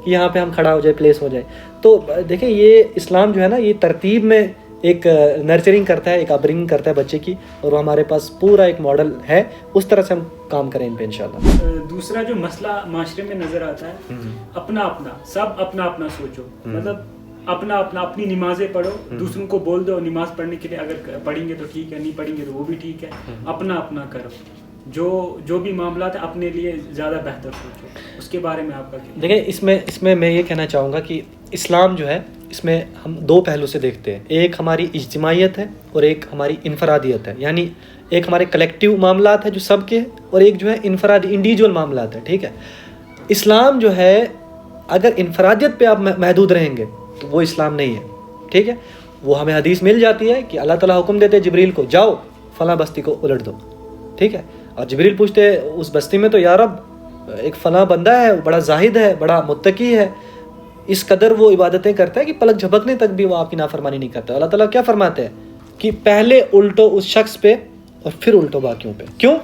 کہ یہاں پہ ہم کھڑا ہو جائے, پلیس ہو جائے. تو دیکھیں یہ اسلام جو ہے نا, یہ ترتیب میں ایک نرچرنگ کرتا ہے, ایک اپبرنگنگ کرتا ہے بچے کی, اور ہمارے پاس پورا ایک ماڈل ہے, اس طرح سے ہم کام کریں ان پہ انشاءاللہ. دوسرا جو مسئلہ معاشرے میں نظر آتا ہے, اپنا سب اپنا سوچو, مطلب اپنی نمازیں پڑھو, دوسروں کو بول دو نماز پڑھنے کے لیے, اگر پڑھیں گے تو ٹھیک ہے, نہیں پڑھیں گے تو وہ بھی ٹھیک ہے, اپنا کرو, جو بھی معاملات ہیں اپنے لیے زیادہ بہتر سوچو. اس کے بارے میں آپ کا کیا؟ دیکھیں اس میں میں یہ کہنا چاہوں گا کہ اسلام جو ہے, اس میں ہم دو پہلو سے دیکھتے ہیں, ایک ہماری اجتماعیت ہے اور ایک ہماری انفرادیت ہے, یعنی ایک ہمارے کلیکٹیو معاملات ہے جو سب کے, اور ایک جو ہے انفرادی انڈیویجول معاملات ہے, ٹھیک ہے. اسلام جو ہے اگر انفرادیت پہ آپ محدود رہیں گے تو وہ اسلام نہیں ہے, ٹھیک ہے. وہ ہمیں حدیث مل جاتی ہے کہ اللہ تعالیٰ حکم دیتے جبریل کو, جاؤ فلاں بستی کو الٹ دو, ٹھیک ہے. اور جبریل پوچھتے اس بستی میں تو یا رب ایک فلاں بندہ ہے, بڑا زاہد ہے, بڑا متقی ہے, اس قدر وہ عبادتیں کرتا ہے کہ پلک جھپکنے تک بھی وہ آپ کی نافرمانی نہیں کرتا. اللہ تعالیٰ کیا فرماتے ہیں کہ پہلے الٹو اس شخص پہ اور پھر الٹو باقیوں پہ. کیوں؟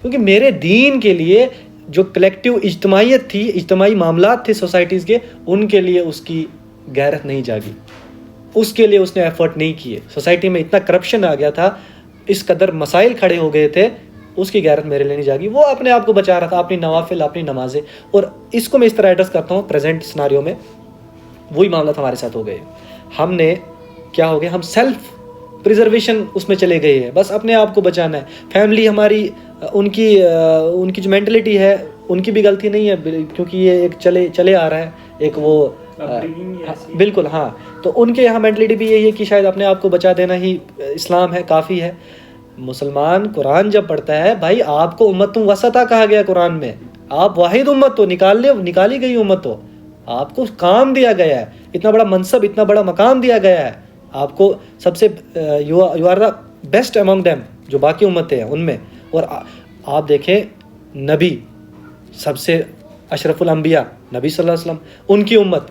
کیونکہ میرے دین کے لیے جو کلیکٹیو اجتماعیت تھی, اجتماعی معاملات تھے سوسائٹیز کے, ان کے لیے اس کی غیرت نہیں جاگی, اس کے لیے اس نے ایفرٹ نہیں کیے. سوسائٹی میں اتنا کرپشن آ گیا تھا, اس قدر مسائل کھڑے ہو گئے تھے, اس کی غیرت میرے لیے نہیں جاگی. وہ اپنے آپ کو بچا رہا تھا, اپنی نوافل, اپنی نمازیں. اور اس کو میں اس طرح ایڈریس کرتا ہوں پریزنٹ سناریو میں, وہی معاملات ہمارے ساتھ ہو گئے. ہم نے کیا ہو گیا, ہم سیلف پریزرویشن اس میں چلے گئے ہیں, بس اپنے آپ کو بچانا ہے. فیملی ہماری ان کی جو مینٹلٹی ہے ان کی بھی غلطی نہیں ہے کیونکہ یہ ایک چلے آ رہا ہے ایک وہ بالکل ہاں. تو ان کے یہاں مینٹلٹی بھی یہی ہے کہ شاید اپنے آپ کو بچا دینا ہی اسلام ہے, کافی ہے. مسلمان قرآن جب پڑھتا ہے بھائی, آپ کو امتوں وسطا کہا گیا قرآن میں, آپ واحد امت ہو, نکالی گئی امت ہو, آپ کو کام دیا گیا ہے, اتنا بڑا منصب, اتنا بڑا مقام دیا گیا ہے آپ کو, سب سے you are the best among them, جو باقی امتیں ہیں ان میں. اور آپ دیکھیں نبی, سب سے اشرف الانبیاء نبی صلی اللہ علیہ وسلم, ان کی امت,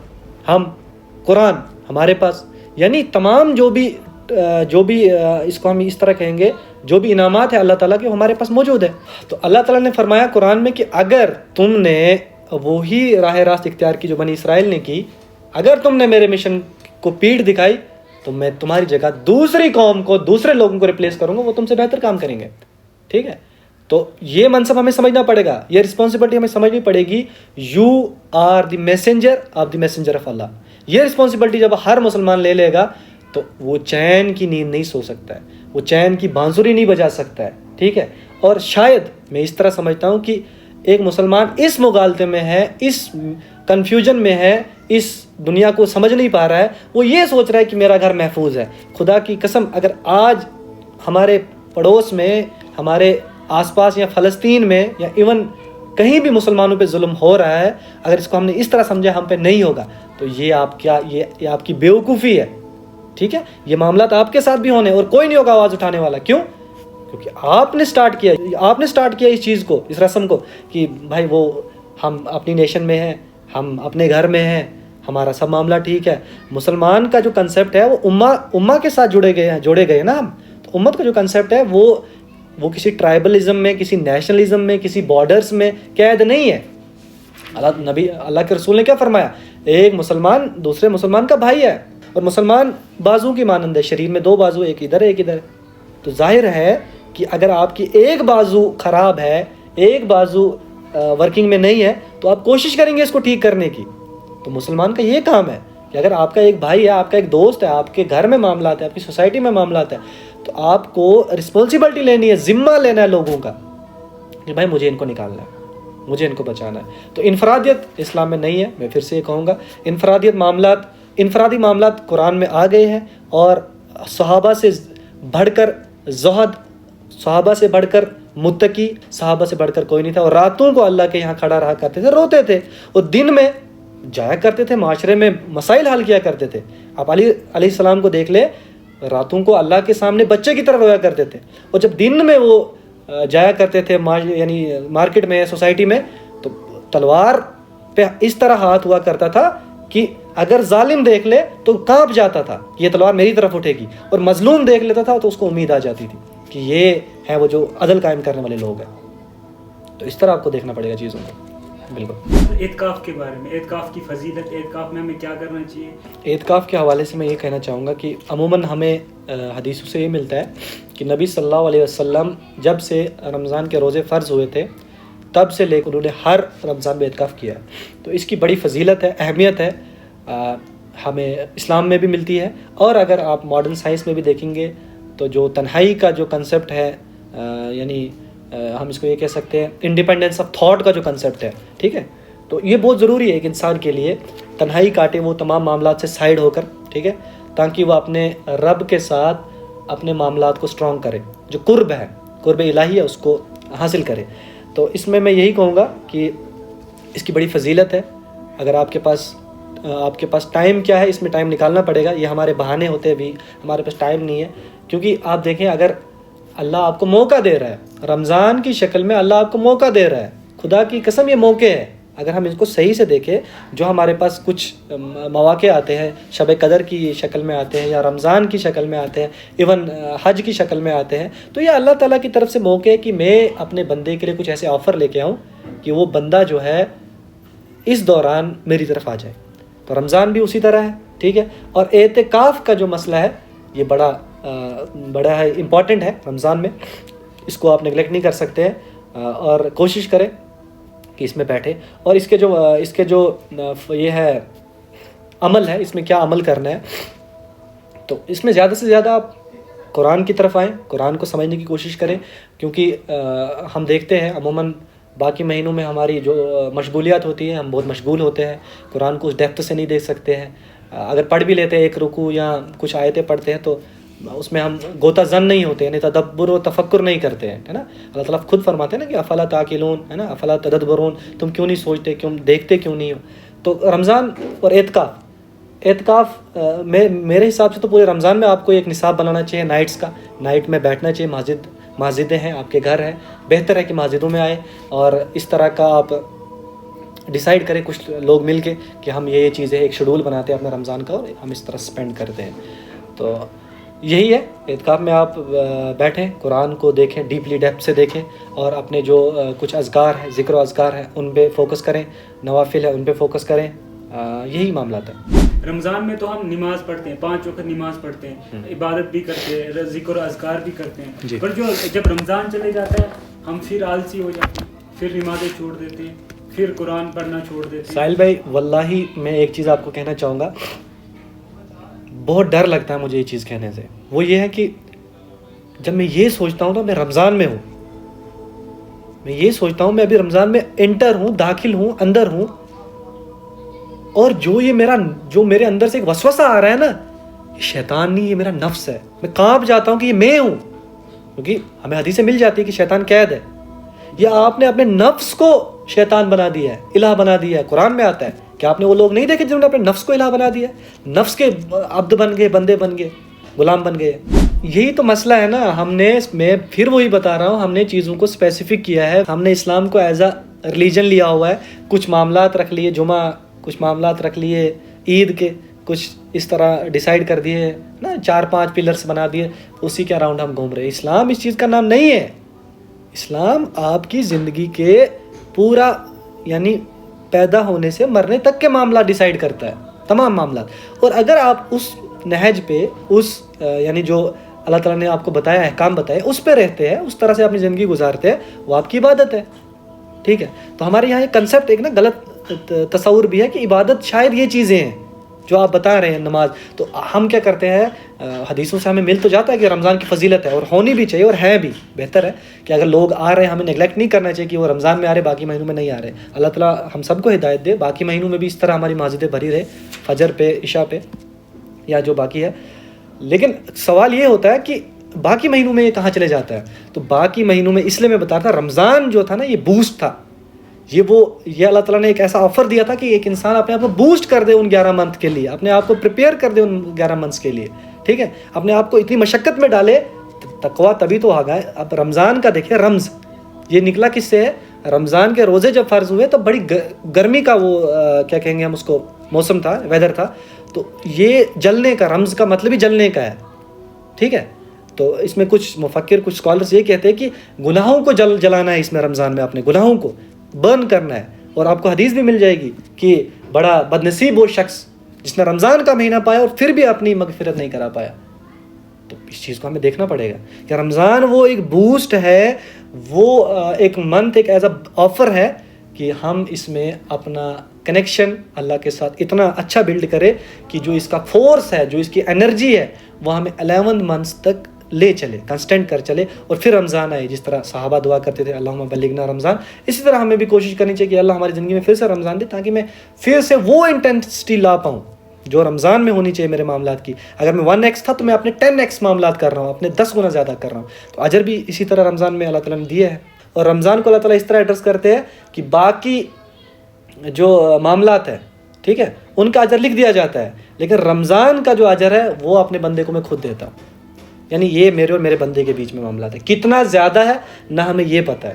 ہم, قرآن ہمارے پاس, یعنی تمام جو بھی اس کو ہم اس طرح کہیں گے, جو بھی انعامات ہیں اللہ تعالیٰ کے, ہمارے پاس موجود ہے. تو اللہ تعالیٰ نے فرمایا قرآن میں کہ اگر تم نے وہی راہ راست اختیار کی جو بنی اسرائیل نے کی, اگر تم نے میرے مشن کو پیٹھ دکھائی, تو میں تمہاری جگہ دوسری قوم کو, دوسرے لوگوں کو ریپلیس کروں گا, وہ تم سے بہتر کام کریں گے. ٹھیک ہے, تو یہ منصب ہمیں سمجھنا پڑے گا, یہ رسپانسبلٹی ہمیں سمجھنی پڑے گی. You are the messenger of the messenger of اللہ. یہ رسپانسبلٹی جب ہر مسلمان لے لے گا تو وہ چین کی نیند نہیں سو سکتا ہے, وہ چین کی بانسری نہیں بجا سکتا ہے. ٹھیک ہے, اور شاید میں اس طرح سمجھتا ہوں کہ ایک مسلمان اس مغالطے میں ہے, اس کنفیوژن میں ہے, اس دنیا کو سمجھ نہیں پا رہا ہے, وہ یہ سوچ رہا ہے کہ میرا گھر محفوظ ہے. خدا کی قسم, اگر آج ہمارے پڑوس میں, ہمارے آس پاس یا فلسطین میں یا ایون کہیں بھی مسلمانوں پہ ظلم ہو رہا ہے, اگر اس کو ہم نے اس طرح سمجھا ہم پہ نہیں ہوگا, تو یہ آپ کی بیوقوفی ہے. ٹھیک ہے, یہ معاملات آپ کے ساتھ بھی ہونے, اور کوئی نہیں ہوگا آواز اٹھانے والا. کیوں؟ کیونکہ آپ نے سٹارٹ کیا اس چیز کو, اس رسم کو, کہ بھائی وہ ہم اپنی نیشن میں ہیں, ہم اپنے گھر میں ہیں, ہمارا سب معاملہ ٹھیک ہے. مسلمان کا جو کنسیپٹ ہے وہ امہ کے ساتھ جوڑے گئے نا ہم. تو امت کا جو کنسیپٹ ہے وہ کسی ٹرائبلزم میں, کسی نیشنلزم میں, کسی بارڈرز میں قید نہیں ہے. اللہ کے رسول نے کیا فرمایا, ایک مسلمان دوسرے مسلمان کا بھائی ہے, اور مسلمان بازو کی مانند ہے, شریر میں دو بازو, ایک ادھر ہے ایک ادھر ہے. تو ظاہر ہے کہ اگر آپ کی ایک بازو خراب ہے, ایک بازو ورکنگ میں نہیں ہے, تو آپ کوشش کریں گے اس کو ٹھیک کرنے کی. تو مسلمان کا یہ کام ہے کہ اگر آپ کا ایک بھائی ہے, آپ کا ایک دوست ہے, آپ کے گھر میں معاملات ہیں, آپ کی سوسائٹی میں معاملات ہیں, تو آپ کو رسپانسبلٹی لینی ہے, ذمہ لینا ہے لوگوں کا کہ بھائی مجھے ان کو نکالنا ہے, مجھے ان کو بچانا ہے. تو انفرادیت اسلام میں نہیں ہے. میں پھر سے یہ کہوں گا, انفرادی معاملات قرآن میں آ گئے ہیں, اور صحابہ سے بڑھ کر زہد, صحابہ سے بڑھ کر متقی, صحابہ سے بڑھ کر کوئی نہیں تھا. اور راتوں کو اللہ کے یہاں کھڑا رہا کرتے تھے, روتے تھے, اور دن میں جایا کرتے تھے, معاشرے میں مسائل حل کیا کرتے تھے. آپ علیہ السلام کو دیکھ لے, راتوں کو اللہ کے سامنے بچے کی طرح رویا کرتے تھے, اور جب دن میں وہ جایا کرتے تھے یعنی مارکیٹ میں, سوسائٹی میں, تو تلوار پہ اس طرح ہاتھ ہوا کرتا تھا کہ اگر ظالم دیکھ لے تو کانپ جاتا تھا کہ یہ تلوار میری طرف اٹھے گی, اور مظلوم دیکھ لیتا تھا تو اس کو امید آ جاتی تھی کہ یہ ہے وہ جو عدل قائم کرنے والے لوگ ہیں. تو اس طرح آپ کو دیکھنا پڑے گا چیزوں کو. بالکل. اعتکاف کے بارے میں, اعتکاف کی فضیلت, اعتکاف میں ہمیں کیا کرنا چاہیے؟ اعتکاف کے حوالے سے میں یہ کہنا چاہوں گا کہ عموماً ہمیں حدیثوں سے یہ ملتا ہے کہ نبی صلی اللہ علیہ وسلم جب سے رمضان کے روزے فرض ہوئے تھے تب سے لے کر انہوں نے ہر رمضان میں اعتکاف کیا ہے. تو اس کی بڑی فضیلت ہے, اہمیت ہے, ہمیں اسلام میں بھی ملتی ہے. اور اگر آپ ماڈرن سائنس میں بھی دیکھیں گے تو جو تنہائی کا جو کنسیپٹ ہے, یعنی ہم اس کو یہ کہہ سکتے ہیں انڈیپینڈنس آف تھاٹ کا جو کنسیپٹ ہے, ٹھیک ہے, تو یہ بہت ضروری ہے ایک انسان کے لیے, تنہائی کاٹے وہ تمام معاملات سے سائڈ ہو کر, ٹھیک ہے, تاکہ وہ اپنے رب کے ساتھ اپنے معاملات کو اسٹرانگ کرے, جو قرب ہے, قرب الہی ہے, اس کو حاصل کرے. تو اس میں یہی کہوں گا کہ اس کی بڑی فضیلت ہے. اگر آپ کے پاس ٹائم کیا ہے, اس میں ٹائم نکالنا پڑے گا. یہ ہمارے بہانے ہوتے بھی, ہمارے پاس ٹائم نہیں ہے, کیونکہ آپ دیکھیں اگر اللہ آپ کو موقع دے رہا ہے, رمضان کی شکل میں اللہ آپ کو موقع دے رہا ہے, خدا کی قسم یہ موقع ہے. اگر ہم اس کو صحیح سے دیکھیں, جو ہمارے پاس کچھ مواقع آتے ہیں, شب قدر کی شکل میں آتے ہیں, یا رمضان کی شکل میں آتے ہیں, ایون حج کی شکل میں آتے ہیں, تو یہ اللہ تعالیٰ کی طرف سے موقع ہے کہ میں اپنے بندے کے لیے کچھ ایسے آفر لے کے آؤں کہ وہ بندہ جو ہے اس دوران میری طرف آ جائے. تو رمضان بھی اسی طرح ہے, ٹھیک ہے. اور اعتکاف کا جو مسئلہ ہے یہ بڑا ہے, امپورٹنٹ ہے رمضان میں, اس کو آپ نیگلیکٹ نہیں کر سکتے ہیں, اور کوشش کریں کہ اس میں بیٹھے. اور اس کے جو یہ ہے عمل ہے, اس میں کیا عمل کرنا ہے, تو اس میں زیادہ سے زیادہ آپ قرآن کی طرف آئیں, قرآن کو سمجھنے کی کوشش کریں, کیونکہ ہم دیکھتے ہیں عموماً باقی مہینوں میں ہماری جو مشغولیات ہوتی ہیں، ہم بہت مشغول ہوتے ہیں، قرآن کو اس ڈیپتھ سے نہیں دیکھ سکتے ہیں. اگر پڑھ بھی لیتے ہیں ایک رکوع یا کچھ آیتیں پڑھتے ہیں تو اس میں ہم غوطہ زن نہیں ہوتے، یعنی تدبر و تفکر نہیں کرتے ہیں، ہے نا. اللہ تعالیٰ خود فرماتے ہیں نا کہ افلا تعقلون، ہے نا، افلا تدبرون، تم کیوں نہیں سوچتے، کیوں دیکھتے کیوں نہیں ہو. تو رمضان اور اعتکاف میرے حساب سے تو پورے رمضان میں آپ کو ایک نصاب بنانا چاہیے نائٹس کا. نائٹ میں بیٹھنا چاہیے. مسجدیں ہیں، آپ کے گھر ہیں، بہتر ہے کہ مسجدوں میں آئے اور اس طرح کا آپ ڈیسائیڈ کریں کچھ لوگ مل کے کہ ہم یہ چیزیں ایک شیڈول بناتے ہیں اپنے رمضان کا اور ہم اس طرح سپینڈ کرتے ہیں. تو یہی ہے اعتکاف میں آپ بیٹھیں، قرآن کو دیکھیں، ڈیپلی ڈیپتھ سے دیکھیں اور اپنے جو کچھ اذکار ہیں، ذکر و اذکار ہیں، ان پہ فوکس کریں، نوافل ہے ان پہ فوکس کریں. یہی معاملات ہیں. رمضان میں تو ہم نماز پڑھتے ہیں، 5 وقت نماز پڑھتے ہیں، عبادت بھی کرتے ہیں، ذکر و اذکار بھی کرتے ہیں، پر جب رمضان چلے جاتا ہے ہم پھر آلسی ہو جاتے ہیں، پھر نمازیں چھوڑ دیتے ہیں، پھر قرآن پڑھنا چھوڑ دیتے ہیں. ساحل بھائی واللہ میں ایک چیز آپ کو کہنا چاہوں گا، بہت ڈر لگتا ہے مجھے یہ چیز کہنے سے. وہ یہ ہے کہ جب میں یہ سوچتا ہوں تو میں رمضان میں ہوں، میں یہ سوچتا ہوں میں ابھی رمضان میں انٹر ہوں، داخل ہوں، اندر ہوں، اور جو میرے اندر سے ایک وسوسہ آ رہا ہے نا، یہ شیطان نہیں، یہ میرا نفس ہے. میں کانپ جاتا ہوں کہ یہ میں ہوں، کیونکہ ہمیں حدیثیں مل جاتی ہے کہ شیطان قید ہے. یا آپ نے اپنے نفس کو شیطان بنا دیا ہے، الہ بنا دیا ہے. قرآن میں آتا ہے کہ آپ نے وہ لوگ نہیں دیکھے جنہوں نے اپنے نفس کو الہ بنا دیا، نفس کے عبد بن گئے، بندے بن گئے، غلام بن گئے. یہی تو مسئلہ ہے نا. میں پھر وہی بتا رہا ہوں، ہم نے چیزوں کو اسپیسیفک کیا ہے. ہم نے اسلام کو ایز اے ریلیجن لیا ہوا ہے. کچھ معاملات رکھ لیے جمعہ، کچھ معاملات رکھ لیے عید کے، کچھ اس طرح ڈیسائیڈ کر دیے نا، 4-5 پلرس بنا دیے، اسی کے اراؤنڈ ہم گھوم رہے ہیں. اسلام اس چیز کا نام نہیں ہے. اسلام آپ کی زندگی کے پورا یعنی پیدا ہونے سے مرنے تک کے معاملات ڈیسائیڈ کرتا ہے، تمام معاملات. اور اگر آپ اس نہج پہ، اس یعنی جو اللہ تعالیٰ نے آپ کو بتایا، احکام بتائے، اس پہ رہتے ہیں، اس طرح سے اپنی زندگی گزارتے ہیں، وہ آپ کی عبادت ہے. ٹھیک ہے. تو ہمارے یہاں ایک کنسیپٹ، ایک نا غلط تصور بھی ہے کہ عبادت شاید یہ چیزیں ہیں جو آپ بتا رہے ہیں، نماز. تو ہم کیا کرتے ہیں، حدیثوں سے ہمیں مل تو جاتا ہے کہ رمضان کی فضیلت ہے اور ہونی بھی چاہیے اور ہے بھی. بہتر ہے کہ اگر لوگ آ رہے ہیں، ہمیں نیگلیکٹ نہیں کرنا چاہیے کہ وہ رمضان میں آ رہے، باقی مہینوں میں نہیں آ رہے. اللہ تعالیٰ ہم سب کو ہدایت دے، باقی مہینوں میں بھی اس طرح ہماری مسجدیں بھری رہے، فجر پہ، عشاء پہ، یا جو باقی ہے. لیکن سوال یہ ہوتا ہے کہ باقی مہینوں میں یہ کہاں چلے جاتا ہے. تو باقی مہینوں میں اس لیے میں بتا رہا تھا، رمضان جو تھا نا یہ بوسٹ تھا. یہ اللہ تعالیٰ نے ایک ایسا آفر دیا تھا کہ ایک انسان اپنے آپ کو بوسٹ کر دے ان 11 منتھ کے لیے، اپنے آپ کو پریپیئر کر دے ان 11 منتھس کے لیے. ٹھیک ہے. اپنے آپ کو اتنی مشقت میں ڈالے، تقویٰ تبھی تو آگا ہے. اب رمضان کا دیکھیں، رمز یہ نکلا کس سے ہے؟ رمضان کے روزے جب فرض ہوئے تو بڑی گرمی کا وہ کیا کہیں گے ہم اس کو، موسم تھا، ویدر تھا. تو یہ جلنے کا، رمز کا مطلب ہی جلنے کا ہے. ٹھیک ہے. تو اس میں کچھ مفکر، کچھ اسکالرس یہ کہتے ہیں کہ گناہوں کو جلانا ہے اس میں، رمضان میں اپنے گناہوں کو برن کرنا ہے. اور آپ کو حدیث بھی مل جائے گی کہ بڑا بدنصیب وہ شخص جس نے رمضان کا مہینہ پایا اور پھر بھی اپنی مغفرت نہیں کرا پایا. تو اس چیز کو ہمیں دیکھنا پڑے گا کہ رمضان وہ ایک بوسٹ ہے، وہ ایک منتھ، ایک ایز اے آفر ہے کہ ہم اس میں اپنا کنیکشن اللہ کے ساتھ اتنا اچھا بلڈ کرے کہ جو اس کا فورس ہے، جو اس کی انرجی ہے، وہ ہمیں 11 منتھس تک لے چلے، کنسٹنٹ کر چلے. اور پھر رمضان آئے، جس طرح صحابہ دعا کرتے تھے اللہم بلغنا رمضان، اسی طرح ہمیں بھی کوشش کرنی چاہیے کہ اللہ ہماری زندگی میں پھر سے رمضان دے، تاکہ میں پھر سے وہ انٹینسٹی لا پاؤں جو رمضان میں ہونی چاہیے میرے معاملات کی. اگر میں 1x تھا تو میں اپنے 10x معاملات کر رہا ہوں، اپنے 10 گنا زیادہ کر رہا ہوں. تو اجر بھی اسی طرح رمضان میں اللہ تعالیٰ نے دیا ہے. اور رمضان کو اللہ تعالیٰ اس طرح ایڈریس کرتے ہیں کہ باقی جو معاملات ہیں، ٹھیک ہے، ان کا اجر لکھ دیا جاتا ہے، لیکن رمضان کا جو اجر ہے وہ اپنے بندے کو میں خود دیتا ہوں. یعنی یہ میرے اور میرے بندے کے بیچ میں معاملات ہے. کتنا زیادہ ہے نہ ہمیں یہ پتہ ہے.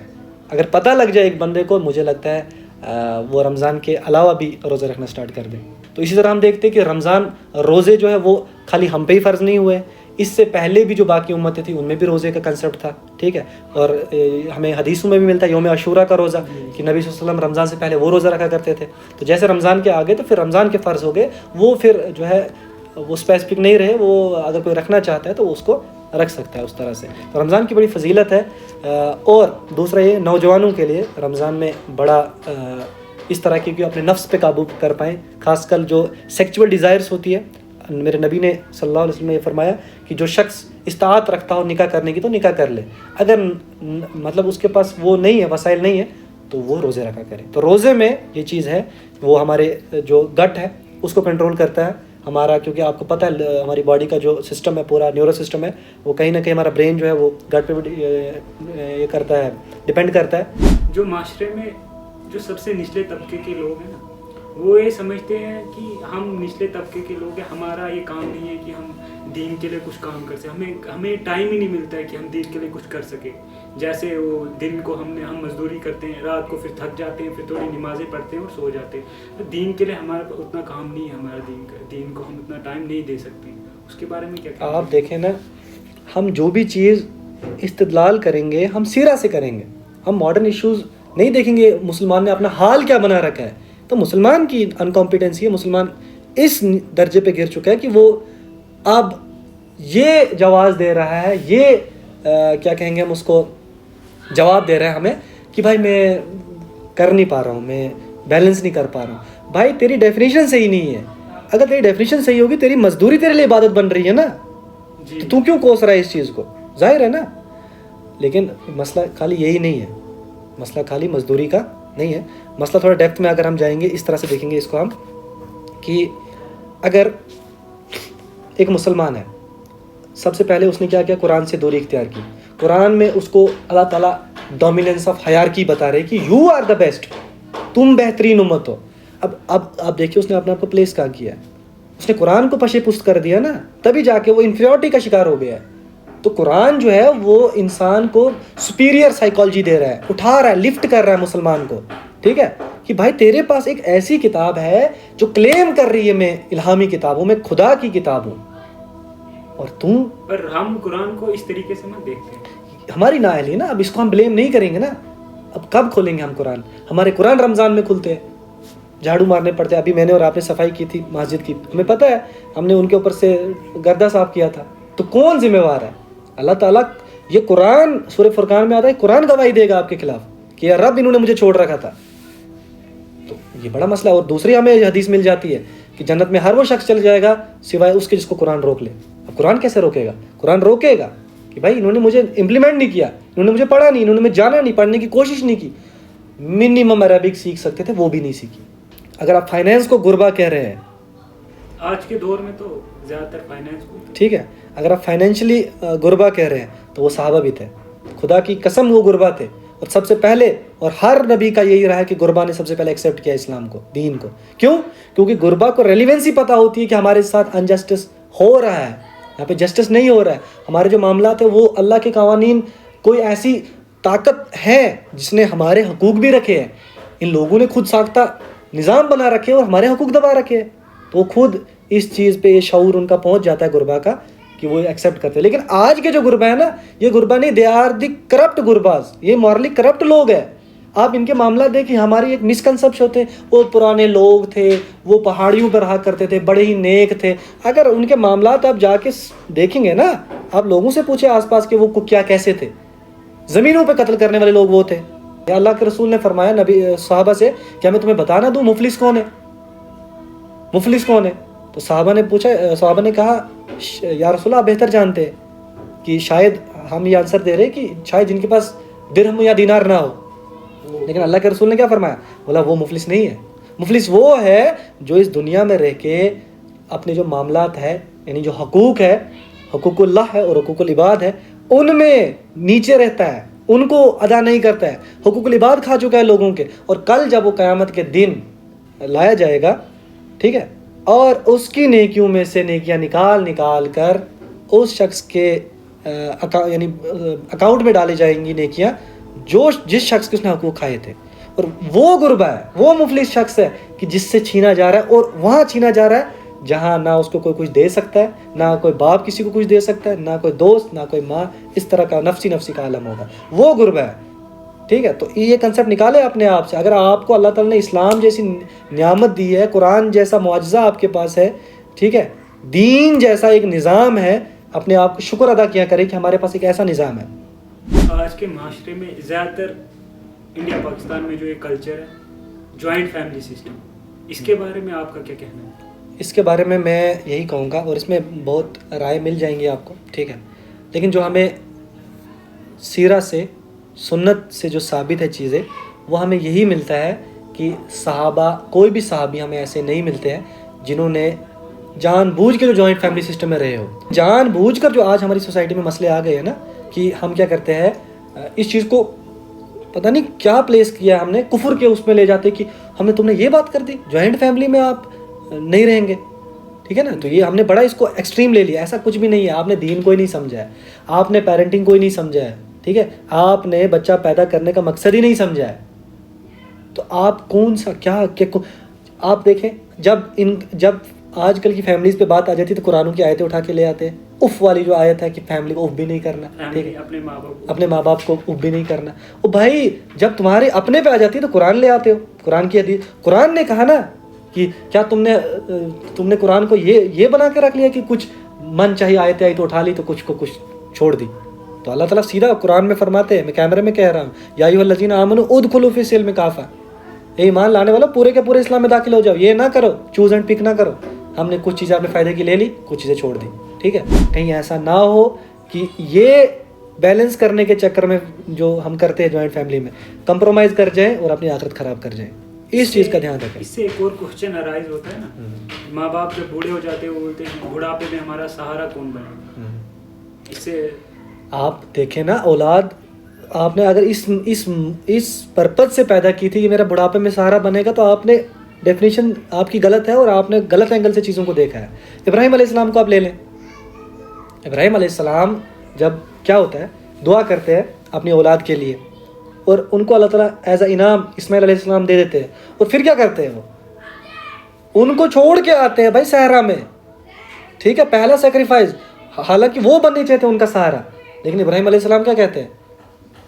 اگر پتہ لگ جائے ایک بندے کو، مجھے لگتا ہے وہ رمضان کے علاوہ بھی روزہ رکھنا سٹارٹ کر دیں. تو اسی طرح ہم دیکھتے ہیں کہ رمضان روزے جو ہے وہ خالی ہم پہ ہی فرض نہیں ہوئے، اس سے پہلے بھی جو باقی امتیں تھیں ان میں بھی روزے کا کنسیپٹ تھا. ٹھیک ہے. اور ہمیں حدیثوں میں بھی ملتا ہے یوم عاشورہ کا روزہ، کہ نبی صلی اللہ علیہ وسلم رمضان سے پہلے وہ روزہ رکھا کرتے تھے. تو جیسے رمضان کے آگے تو پھر رمضان کے فرض ہو گئے، وہ پھر جو ہے وہ اسپیسیفک نہیں رہے، وہ اگر کوئی رکھنا چاہتا ہے تو وہ اس کو رکھ سکتا ہے اس طرح سے. تو رمضان کی بڑی فضیلت ہے. اور دوسرا یہ نوجوانوں کے لیے رمضان میں بڑا اس طرح کی کہ اپنے نفس پہ قابو کر پائیں، خاص کر جو سیکچول ڈیزائرز ہوتی ہے. میرے نبی نے صلی اللہ علیہ وسلم نے یہ فرمایا کہ جو شخص استطاعت رکھتا ہو نکاح کرنے کی تو نکاح کر لے. اگر مطلب اس کے پاس وہ نہیں ہے، وسائل نہیں ہے، تو وہ روزے رکھا کرے. تو روزے میں یہ چیز ہے, وہ ہمارے جو گٹ ہے اس کو کنٹرول کرتا ہے ہمارا, کیونکہ آپ کو پتہ ہے ہماری باڈی کا جو سسٹم ہے, پورا نیورو سسٹم ہے, وہ کہیں نہ کہیں ہمارا برین جو ہے وہ گٹ پہ بھی یہ کرتا ہے, ڈپینڈ کرتا ہے. جو معاشرے میں جو سب سے نچلے طبقے کے لوگ ہیں نا, وہ یہ سمجھتے ہیں کہ ہم نچلے طبقے کے لوگ ہیں, ہمارا یہ کام نہیں ہے کہ ہم دین کے لیے کچھ کام کر سکیں, ہمیں ٹائم ہی نہیں ملتا ہے کہ ہم دین کے لیے کچھ کر سکیں. جیسے وہ دن کو ہم مزدوری کرتے ہیں, رات کو پھر تھک جاتے ہیں, پھر تھوڑی نمازیں پڑھتے ہیں اور سو جاتے ہیں. دین کے لیے ہمارا اتنا کام نہیں ہے, ہمارا دین کو ہم اتنا ٹائم نہیں دے سکتے. اس کے بارے میں کیا آپ دیکھیں نا, ہم جو بھی چیز استدلال کریں گے ہم سیرہ سے کریں گے, ہم ماڈرن ایشوز نہیں دیکھیں گے. مسلمان نے اپنا حال کیا بنا رکھا ہے, تو مسلمان کی انکمپیٹنسی ہے. مسلمان اس درجے پہ گر چکا ہے کہ وہ اب یہ جواز دے رہا ہے, یہ کیا کہیں گے ہم اس کو, جواب دے رہا ہے ہمیں کہ بھائی میں کر نہیں پا رہا ہوں, میں بیلنس نہیں کر پا رہا ہوں. بھائی تیری ڈیفینیشن صحیح نہیں ہے. اگر تیری ڈیفینیشن صحیح ہوگی, تیری مزدوری تیرے لیے عبادت بن رہی ہے نا, تو تم کیوں کوس رہا ہے اس چیز کو, ظاہر ہے نا. لیکن مسئلہ خالی یہی نہیں ہے, مسئلہ خالی مزدوری کا نہیں ہے. مسئلہ تھوڑا ڈیپتھ میں اگر ہم جائیں گے, اس طرح سے دیکھیں گے اس کو ہم, کہ اگر ایک مسلمان ہے, سب سے پہلے اس نے کیا کیا, قرآن سے دوری اختیار کی. قرآن میں اس کو اللہ تعالیٰ ڈومیننس آف ہیرارکی بتا رہے کہ یو آر دا بیسٹ, تم بہترین امت ہو. اب آپ دیکھیے اس نے اپنے آپ کو پلیس کہاں کیا ہے, اس نے قرآن کو پشے پست کر دیا نا, تبھی جا کے وہ انفیریورٹی کا شکار ہو گیا ہے. تو قرآن جو ہے وہ انسان کو سپیریئر سائیکالوجی دے رہا ہے, اٹھا رہا ہے, لفٹ کر رہا ہے مسلمان کو, ٹھیک ہے, کہ بھائی تیرے پاس ایک ایسی کتاب ہے جو کلیم کر رہی ہے میں الہامی کتاب ہوں, میں خدا کی کتاب ہوں, اور تم, پر ہم قرآن کو اس طریقے سے مت دیکھتے ہیں. ہماری نااہلی ہے نا. اب اس کو ہم بلیم نہیں کریں گے نا. اب کب کھولیں گے ہم قرآن؟ ہمارے قرآن رمضان میں کھلتے ہیں, جھاڑو مارنے پڑتے ہیں. ابھی میں نے اور آپ نے صفائی کی تھی مسجد کی, ہمیں پتہ ہے ہم نے ان کے اوپر سے گردہ صاف کیا تھا. تو کون ذمہ وار ہے؟ اللہ تعالیٰ. یہ قرآن سورہ فرقان میں آتا ہے, قرآن گواہی دے گا آپ کے خلاف کہ یا رب انہوں نے مجھے چھوڑ رکھا تھا. تو یہ بڑا مسئلہ. اور دوسری ہمیں حدیث مل جاتی ہے کہ جنت میں ہر وہ شخص چل جائے گا سوائے اس کے جس کو قرآن روک لے. اب قرآن کیسے روکے گا؟ قرآن روکے گا کہ بھائی انہوں نے مجھے امپلیمنٹ نہیں کیا, انہوں نے مجھے پڑھا نہیں, انہوں نے مجھے جانا نہیں, پڑھنے کی کوشش نہیں کی. منیمم عربک سیکھ سکتے تھے, وہ بھی نہیں سیکھی. اگر آپ فائنینس کو غربہ کہہ رہے ہیں, آج کے دور میں تو زیادہ تر فائنینس کو, ٹھیک ہے, اگر آپ فائنینشلی غربہ کہہ رہے ہیں تو وہ صحابہ بھی تھے, خدا کی قسم وہ غربہ تھے. اور سب سے پہلے, اور ہر نبی کا یہی رہا ہے کہ غربا نے سب سے پہلے ایکسیپٹ کیا اسلام کو, دین کو. کیوں؟ کیونکہ غربا کو ریلیونسی پتہ ہوتی ہے کہ ہمارے ساتھ انجسٹس ہو رہا ہے, یہاں پہ جسٹس نہیں ہو رہا ہے. ہمارے جو معاملات ہیں وہ اللہ کے قوانین, کوئی ایسی طاقت ہے جس نے ہمارے حقوق بھی رکھے ہیں. ان لوگوں نے خود ساختہ نظام بنا رکھے اور ہمارے حقوق دبا رکھے ہیں. تو خود اس چیز پہ یہ شعور ان کا پہنچ جاتا ہے غربا کا, کہ وہ ایکسیپٹ کرتے ہیں. لیکن آج کے جو غربا ہے نا, یہ غربا نہیں, دے آر دی کرپٹ غرباز, یہ مورلی کرپٹ لوگ ہیں. آپ ان کے معاملات دیکھیں, ہماری ایک مسکنسپشن ہوتے ہیں, وہ پرانے لوگ تھے, وہ پہاڑیوں پر رہا کرتے تھے, بڑے ہی نیک تھے. اگر ان کے معاملات آپ جا کے دیکھیں گے نا, آپ لوگوں سے پوچھیں آس پاس کے وہ کیا کیسے تھے. زمینوں پہ قتل کرنے والے لوگ وہ تھے. اللہ کے رسول نے فرمایا نبی صحابہ سے, کیا میں تمہیں بتانا دوں مفلس کون ہے؟ مفلس کون ہے؟ تو صحابہ نے پوچھا, صحابہ نے کہا یا رسول اللہ آپ بہتر جانتے ہیں کہ شاید ہم یہ آنسر دے رہے کہ شاید جن کے پاس درہم یا دینار نہ ہو. لیکن اللہ کے رسول نے کیا فرمایا؟ بولا وہ مفلس نہیں ہے. مفلس وہ ہے جو اس دنیا میں رہ کے اپنے جو معاملات ہے, یعنی جو حقوق ہے, حقوق اللہ ہے اور حقوق العباد ہے, ان میں نیچے رہتا ہے, ان کو ادا نہیں کرتا ہے. حقوق العباد کھا چکا ہے لوگوں کے. اور کل جب وہ قیامت کے دن لایا جائے گا, ٹھیک ہے, اور اس کی نیکیوں میں سے نیکیاں نکال کر اس شخص کے یعنی اکاؤنٹ میں ڈالی جائیں گی نیکیاں, جو جس شخص کے اس نے حقوق کھائے تھے. اور وہ غربا ہے, وہ مفلس شخص ہے کہ جس سے چھینا جا رہا ہے, اور وہاں چھینا جا رہا ہے جہاں نہ اس کو کوئی کچھ دے سکتا ہے, نہ کوئی باپ کسی کو کچھ دے سکتا ہے, نہ کوئی دوست, نہ کوئی ماں. اس طرح کا نفسی کا عالم ہوگا, وہ غربا ہے. ٹھیک ہے, تو یہ کنسیپٹ نکالے اپنے آپ سے. اگر آپ کو اللہ تعالیٰ نے اسلام جیسی نعمت دی ہے, قرآن جیسا معجزہ آپ کے پاس ہے, ٹھیک ہے, دین جیسا ایک نظام ہے, اپنے آپ کو شکر ادا کیا کرے کہ ہمارے پاس ایک ایسا نظام ہے. آج کے معاشرے میں زیادہ تر انڈیا پاکستان میں جو ایک کلچر ہے جوائنٹ فیملی سسٹم, اس کے بارے میں آپ کا کیا کہنا ہے؟ اس کے بارے میں یہی کہوں گا, اور اس میں بہت رائے مل جائیں گی آپ کو, ٹھیک ہے, لیکن جو ہمیں سیرہ سے, سنت سے جو ثابت ہے چیزیں, وہ ہمیں یہی ملتا ہے کہ صحابہ، کوئی بھی صحابی ہمیں ایسے نہیں ملتے ہیں جنہوں نے جان بوجھ کے جو جوائنٹ فیملی سسٹم میں رہے ہو. جان بوجھ کر جو آج ہماری سوسائٹی میں مسئلے آ گئے ہیں نا کہ ہم کیا کرتے ہیں اس چیز کو پتہ نہیں کیا پلیس کیا ہم نے، کفر کے اس میں لے جاتے کہ تم نے یہ بات کر دی جوائنٹ فیملی میں آپ نہیں رہیں گے. ٹھیک ہے نا، تو یہ ہم نے بڑا اس کو ایکسٹریم لے لیا. ایسا کچھ بھی نہیں ہے. آپ نے دین کو ہی نہیں سمجھا ہے، آپ نے پیرنٹنگ کو ہی نہیں سمجھا ہے. ٹھیک ہے، آپ نے بچہ پیدا کرنے کا مقصد ہی نہیں سمجھا ہے. تو آپ کون سا کیا آپ دیکھیں، جب آج کل کی فیملیز پہ بات آ جاتی ہے تو قرآن کی آیتیں اٹھا کے لے آتے ہیں. اف والی جو آیت ہے کہ فیملی کو اف بھی نہیں کرنا، ٹھیک ہے، اپنے ماں باپ کو اف بھی نہیں کرنا. او بھائی جب تمہارے اپنے پہ آ جاتی ہے تو قرآن لے آتے ہو. قرآن کی حدیث، قرآن نے کہا نا کہ کیا تم نے قرآن کو یہ بنا کے رکھ لیا کہ کچھ من چاہیے آیتیں آئی تو اٹھا لی تو کچھ کو کچھ چھوڑ دی. تو اللہ تعالیٰ سیدھا قرآن میں فرماتے ہیں، میں کیمرے میں کہہ رہا ہوں، یا ایھا الذین آمنوا ادخلوا فی السلم کافہ، اے ایمان لانے والا پورے کے پورے اسلام میں داخل ہو جاؤ. یہ نہ کرو چوز اینڈ پک نہ کرو. ہم نے کچھ چیزیں اپنے فائدے کی لے لی، کچھ چیزیں چھوڑ دی. ٹھیک ہے، کہیں ایسا نہ ہو کہ یہ بیلنس کرنے کے چکر میں جو ہم کرتے ہیں جوائنٹ فیملی میں کمپرومائز کر جائیں اور اپنی آخرت خراب کر جائیں. اس چیز کا دھیان رکھیں. اس سے ایک اور کوشچن ارائز ہوتا ہے نا، ماں باپ جب بوڑھے ہو جاتے ہیں وہ بولتے ہیں بڑھاپے میں ہمارا سہارا کون بنے گا. اس سے آپ دیکھیں نا، اولاد آپ نے اگر اس پرپز سے پیدا کی تھی کہ میرا بڑھاپے میں سہارا بنے گا، تو آپ نے ڈیفینیشن آپ کی غلط ہے اور آپ نے غلط اینگل سے چیزوں کو دیکھا ہے. ابراہیم علیہ السلام کو آپ لے لیں. ابراہیم علیہ السلام جب کیا ہوتا ہے، دعا کرتے ہیں اپنی اولاد کے لیے اور ان کو اللہ تعالیٰ ایز اے انعام اسماعیل علیہ السلام دے دیتے ہیں. اور پھر کیا کرتے ہیں، وہ ان کو چھوڑ کے آتے ہیں بھائی صحرا میں. ٹھیک ہے، پہلا سیکریفائز، حالانکہ وہ بننے چاہتے ہیں ان کا سہارا، لیکن ابراہیم علیہ السلام کیا کہتے ہیں،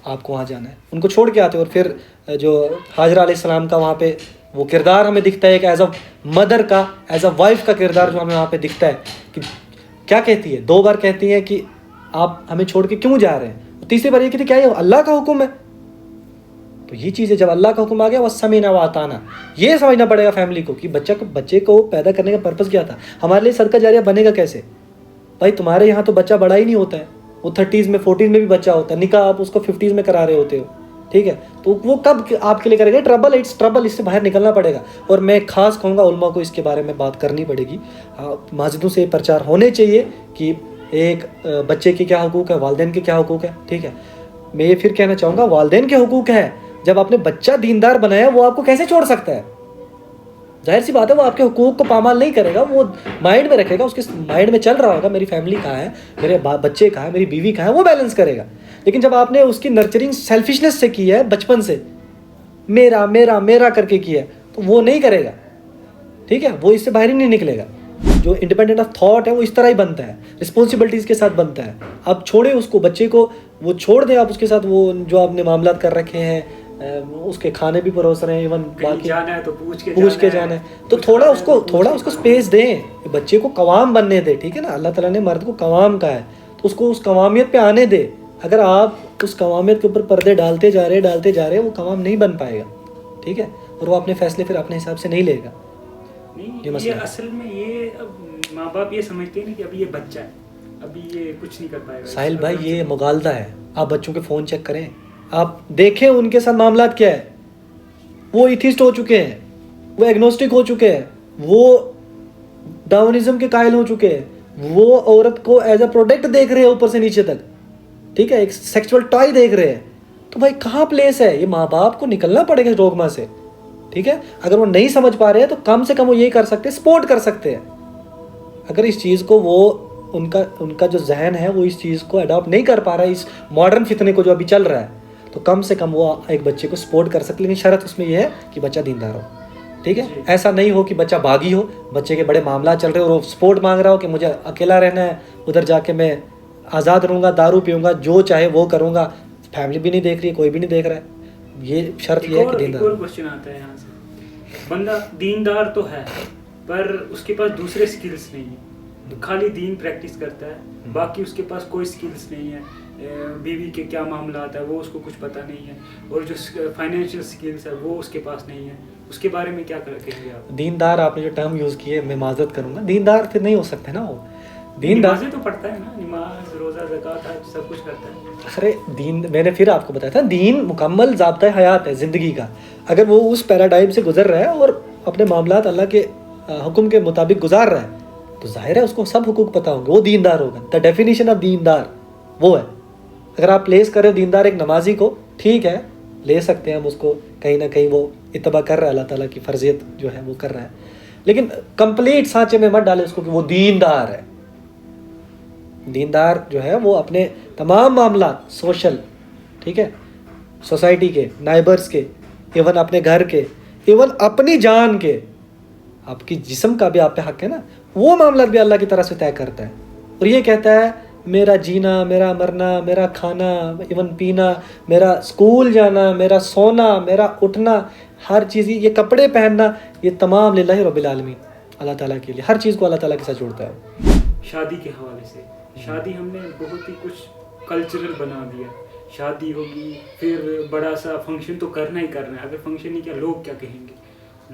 آپ کو وہاں جانا ہے. ان کو چھوڑ کے آتے ہیں. اور پھر جو ہاجرہ علیہ السلام کا وہاں پہ وہ کردار ہمیں دکھتا ہے کہ ایز اے مدر کا، ایز اے وائف کا کردار جو ہمیں وہاں پہ دکھتا ہے کہ کیا کہتی ہے، 2 بار کہتی ہیں کہ آپ ہمیں چھوڑ کے کیوں جا رہے ہیں. تیسری بار یہ کہتی ہے کیا یہ اللہ کا حکم ہے. تو یہ چیز ہے، جب اللہ کا حکم آ گیا وَسَمِعْنَا وَأَطَعْنَا، یہ سمجھنا پڑے گا فیملی کو کہ بچے کو پیدا کرنے کا پرپس کیا تھا. ہمارے لیے صدقہ جاریہ بنے گا کیسے. بھائی تمہارے یہاں تو بچہ بڑا ہی نہیں ہوتا ہے، وہ 30s میں 40s میں بھی بچہ ہوتا ہے، نکاح آپ اس کو 50s میں کرا رہے ہوتے ہو. ٹھیک ہے، تو وہ کب آپ کے لیے کرے گا ٹربل، اس سے باہر نکلنا پڑے گا. اور میں خاص کہوں گا علماء کو اس کے بارے میں بات کرنی پڑے گی. مسجدوں سے پرچار ہونے چاہیے کہ ایک بچے کے کیا حقوق ہے، والدین کے کیا حقوق ہے. ٹھیک ہے، میں یہ پھر کہنا چاہوں گا والدین کے حقوق ہے. جب آپ نے بچہ دیندار بنایا وہ آپ کو کیسے چھوڑ سکتا ہے. ظاہر سی بات ہے وہ آپ کے حقوق کو پامال نہیں کرے گا، وہ مائنڈ میں رکھے گا، اس کے مائنڈ میں چل رہا ہوگا میری فیملی کہاں ہے، میرے بچے کہاں ہے، میری بیوی کہاں ہے، وہ بیلنس کرے گا. لیکن جب آپ نے اس کی نرچرنگ سیلفشنس سے کی ہے، بچپن سے میرا میرا میرا کر کے کیا ہے، تو وہ نہیں کرے گا. ٹھیک ہے، وہ اس سے باہر ہی نہیں نکلے گا. جو انڈیپینڈنٹ آف تھاٹ ہے وہ اس طرح ہی بنتا ہے، رسپانسبلٹیز کے ساتھ بنتا ہے. آپ چھوڑیں اس کو، بچے کو وہ چھوڑ دیں آپ اس کے ساتھ، وہ جو آپ نے معاملات کر رکھے ہیں، اس کے کھانے بھی پروس رہے ہیں، ایون باقی جانا ہے تو پوچھ کے جانا ہے، تو تھوڑا اس کو سپیس دیں، بچے کو قوام بننے دے. ٹھیک ہے نا، اللہ تعالیٰ نے مرد کو قوام کہا ہے تو اس کو اس قوامیت پہ آنے دے. اگر آپ اس قوامیت کے اوپر پردے ڈالتے جا رہے وہ قوام نہیں بن پائے گا. ٹھیک ہے، اور وہ اپنے فیصلے پھر اپنے حساب سے نہیں لے گا. یہ اصل میں یہ اب ماں باپ یہ سمجھتے ہیں کہ ابھی یہ بچہ ہے، ابھی یہ کچھ نہیں کر پائے گا. ساحل بھائی یہ مغالطہ ہے. آپ بچوں کے فون چیک کریں، آپ دیکھیں ان کے ساتھ معاملات کیا ہے. وہ ایتھیسٹ ہو چکے ہیں، وہ ایگنوسٹک ہو چکے ہیں، وہ ڈاؤنزم کے قائل ہو چکے ہیں، وہ عورت کو ایز اے پروڈکٹ دیکھ رہے ہیں اوپر سے نیچے تک. ٹھیک ہے، ایک سیکچول ٹائی دیکھ رہے ہیں. تو بھائی کہاں پلیس ہے. یہ ماں باپ کو نکلنا پڑے گا ڈوگما سے. ٹھیک ہے، اگر وہ نہیں سمجھ پا رہے ہیں تو کم سے کم وہ یہی کر سکتے ہیں، سپورٹ کر سکتے ہیں. اگر اس چیز کو وہ ان کا جو ذہن ہے وہ اس چیز کو اڈاپٹ نہیں کر پا رہا ہے، اس ماڈرن فتنے کو جو ابھی چل رہا ہے، تو کم سے کم وہ ایک بچے کو سپورٹ کر سکتے. لیکن شرط اس میں یہ ہے کہ بچہ دیندار ہو. ٹھیک ہے، ایسا نہیں ہو کہ بچہ باغی ہو، بچے کے بڑے معاملات چل رہے ہو اور وہ سپورٹ مانگ رہا ہو کہ مجھے اکیلا رہنا ہے، ادھر جا کے میں آزاد رہوں گا، دارو پیوں گا، جو چاہے وہ کروں گا، فیملی بھی نہیں دیکھ رہی ہے، کوئی بھی نہیں دیکھ رہا ہے. یہ شرط یہ ہے کہ دیندار. ایک اور کوسچن آتا ہے یہاں سے، بندہ دیندار تو ہے پر اس کے پاس دوسرے سکلز نہیں ہیں، خالی دین پریکٹس کرتا ہے، باقی اس کے پاس کوئی سکلز نہیں ہے. بیوی کے کیا معاملات ہے وہ اس کو کچھ پتہ نہیں ہے، اور جو فائنینشیل سکلز ہے وہ اس کے پاس نہیں ہے. اس کے بارے میں کیا کہیں گے آپ؟ دیندار آپ نے جو ٹرم یوز کی ہے، میں معذرت کروں گا، دیندار پھر نہیں ہو سکتے نا. وہ دیندار نمازیں تو پڑھتا ہے نا, نماز روزہ زکوٰۃ حج سب کچھ کرتا ہے. ارے دین, میں نے پھر آپ کو بتایا تھا, دین مکمل ضابطۂ حیات ہے زندگی کا. اگر وہ اس پیراڈائم سے گزر رہا ہے اور اپنے معاملات اللہ کے حکم کے مطابق گزار رہا ہے تو ظاہر ہے اس کو سب حقوق پتہ ہوں گے, وہ دیندار ہوگا. دا ڈیفینیشن آف دیندار وہ ہے. اگر آپ پلیس کریں دیندار ایک نمازی کو, ٹھیک ہے لے سکتے ہیں ہم اس کو, کہیں نہ کہیں وہ اتباع کر رہا ہے اللہ تعالیٰ کی فرضیت جو ہے وہ کر رہا ہے, لیکن کمپلیٹ سانچے میں مت ڈالے اس کو کہ وہ دیندار ہے. دیندار جو ہے وہ اپنے تمام معاملات سوشل, ٹھیک ہے, سوسائٹی کے, نائبرز کے, ایون اپنے گھر کے, ایون اپنی جان کے, آپ کی جسم کا بھی آپ پہ حق ہے نا, وہ معاملات بھی اللہ کی طرف سے طے کرتا ہے. اور یہ کہتا ہے میرا جینا, میرا مرنا, میرا کھانا, ایون پینا, میرا اسکول جانا, میرا سونا, میرا اٹھنا, ہر چیز, یہ کپڑے پہننا, یہ تمام للہ رب العالمین, اللہ تعالیٰ کے لیے. ہر چیز کو اللہ تعالیٰ کے ساتھ جوڑتا ہے. شادی کے حوالے سے, شادی ہم نے بہت ہی کچھ کلچرل بنا دیا. شادی ہوگی پھر بڑا سا فنکشن تو کرنا ہی کرنا ہے, اگر فنکشن نہیں کیا لوگ کیا کہیں گے,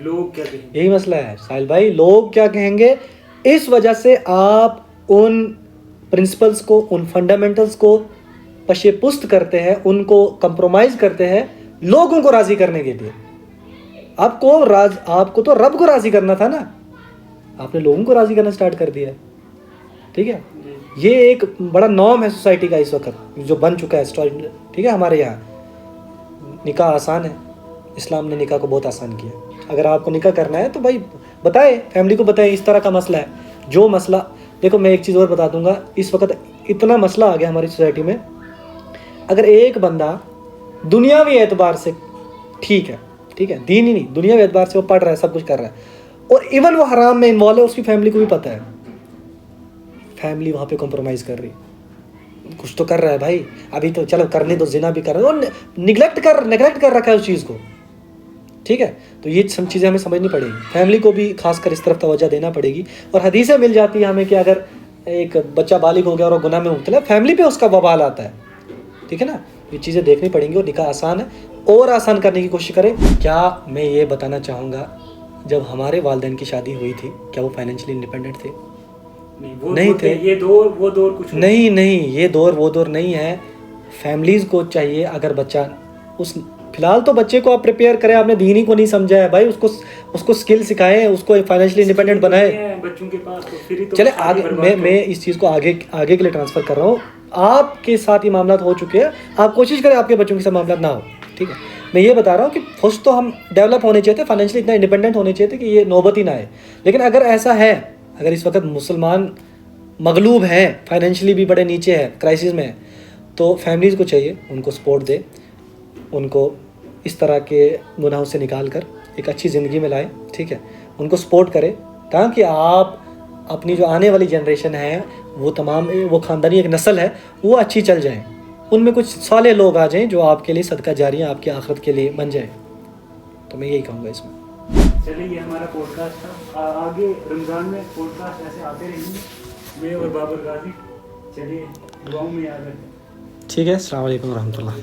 لوگ کیا کہیں گے. یہی مسئلہ ہے ساحل بھائی, لوگ کیا کہیں گے. اس وجہ سے آپ ان پرنسپلز کو, ان فنڈامنٹلز کو پشے پست کرتے ہیں, ان کو کمپرومائز کرتے ہیں لوگوں کو راضی کرنے کے لیے. آپ کو تو رب کو راضی کرنا تھا نا, آپ نے لوگوں کو راضی کرنا سٹارٹ کر دیا ہے. ٹھیک ہے, یہ ایک بڑا نارم ہے سوسائٹی کا اس وقت جو بن چکا ہے. ٹھیک ہے, ہمارے یہاں نکاح آسان ہے, اسلام نے نکاح کو بہت آسان کیا. اگر آپ کو نکاح کرنا ہے تو بھائی بتائیں, فیملی کو بتائیں اس طرح کا مسئلہ ہے. جو مسئلہ, دیکھو میں ایک چیز اور بتا دوں گا, اس وقت اتنا مسئلہ آ گیا ہماری سوسائٹی میں. اگر ایک بندہ دنیاوی اعتبار سے ٹھیک ہے, دین ہی نہیں, دنیاوی اعتبار سے وہ پڑھ رہا ہے, سب کچھ کر رہا ہے, اور ایون وہ حرام میں انوالو ہے, اس کی فیملی کو بھی پتہ ہے, فیملی وہاں پہ کمپرومائز کر رہی, کچھ تو کر رہا ہے بھائی, ابھی تو چلو کرنے دو, زنا بھی کر رہا ہے, اور نگلیکٹ کر رکھا ہے اس چیز کو. ٹھیک ہے, تو یہ سب چیزیں ہمیں سمجھنی پڑے گی, فیملی کو بھی خاص کر اس طرف توجہ دینا پڑے گی. اور حدیثیں مل جاتی ہیں ہمیں کہ اگر ایک بچہ بالغ ہو گیا اور وہ گناہ میں مبتلا ہے, فیملی پہ اس کا وبال آتا ہے. ٹھیک ہے نا, یہ چیزیں دیکھنی پڑیں گی. اور نکاح آسان ہے, اور آسان کرنے کی کوشش کریں. کیا میں یہ بتانا چاہوں گا, جب ہمارے والدین کی شادی ہوئی تھی کیا وہ فائنینشلی انڈیپینڈنٹ تھے؟ نہیں تھے. یہ دور وہ دور کچھ نہیں, یہ دور وہ دور نہیں ہے. فیملیز کو چاہیے, اگر بچہ فی الحال تو بچے کو آپ پریپیئر کریں, آپ نے دین ہی کو نہیں سمجھا ہے بھائی, اس کو اسکل سکھائیں, اس کو فائنینشلی انڈیپینڈنٹ بنائیں. بچوں کے پاس تو پھر ہی تو چلے آگے, میں اس چیز کو آگے کے لیے ٹرانسفر کر رہا ہوں. آپ کے ساتھ یہ معاملات ہو چکے ہیں, آپ کوشش کریں آپ کے بچوں کے ساتھ معاملات نہ ہو. ٹھیک ہے, میں یہ بتا رہا ہوں کہ فرسٹ تو ہم ڈیولپ ہونے چاہتے, فائنینشلی اتنا انڈیپینڈنٹ ہونے چاہتے کہ یہ نوبت ہی نہ آئے. لیکن اگر ایسا ہے, اگر اس وقت مسلمان مغلوب ہیں, فائنینشلی بھی بڑے نیچے ہے, کرائسس میں ہے, تو فیملیز کو چاہیے ان کو سپورٹ دے, ان کو اس طرح کے گناہوں سے نکال کر ایک اچھی زندگی میں لائے. ٹھیک ہے, ان کو سپورٹ کرے تاکہ آپ اپنی جو آنے والی جنریشن ہے, وہ تمام وہ خاندانی ایک نسل ہے, وہ اچھی چل جائیں, ان میں کچھ صالح لوگ آ جائیں جو آپ کے لیے صدقہ جاریہ آپ کی آخرت کے لیے بن جائیں. تو میں یہی کہوں گا اس میں. چلیے, یہ ہمارا پوڈ کاسٹ تھا. آگے رمضان میں پوڈ کاسٹ ایسے آتے رہیں گے, میں اور بابر غازی. چلیے دعاؤں میں یاد رکھیں. ٹھیک ہے, السلام علیکم ورحمۃ اللہ.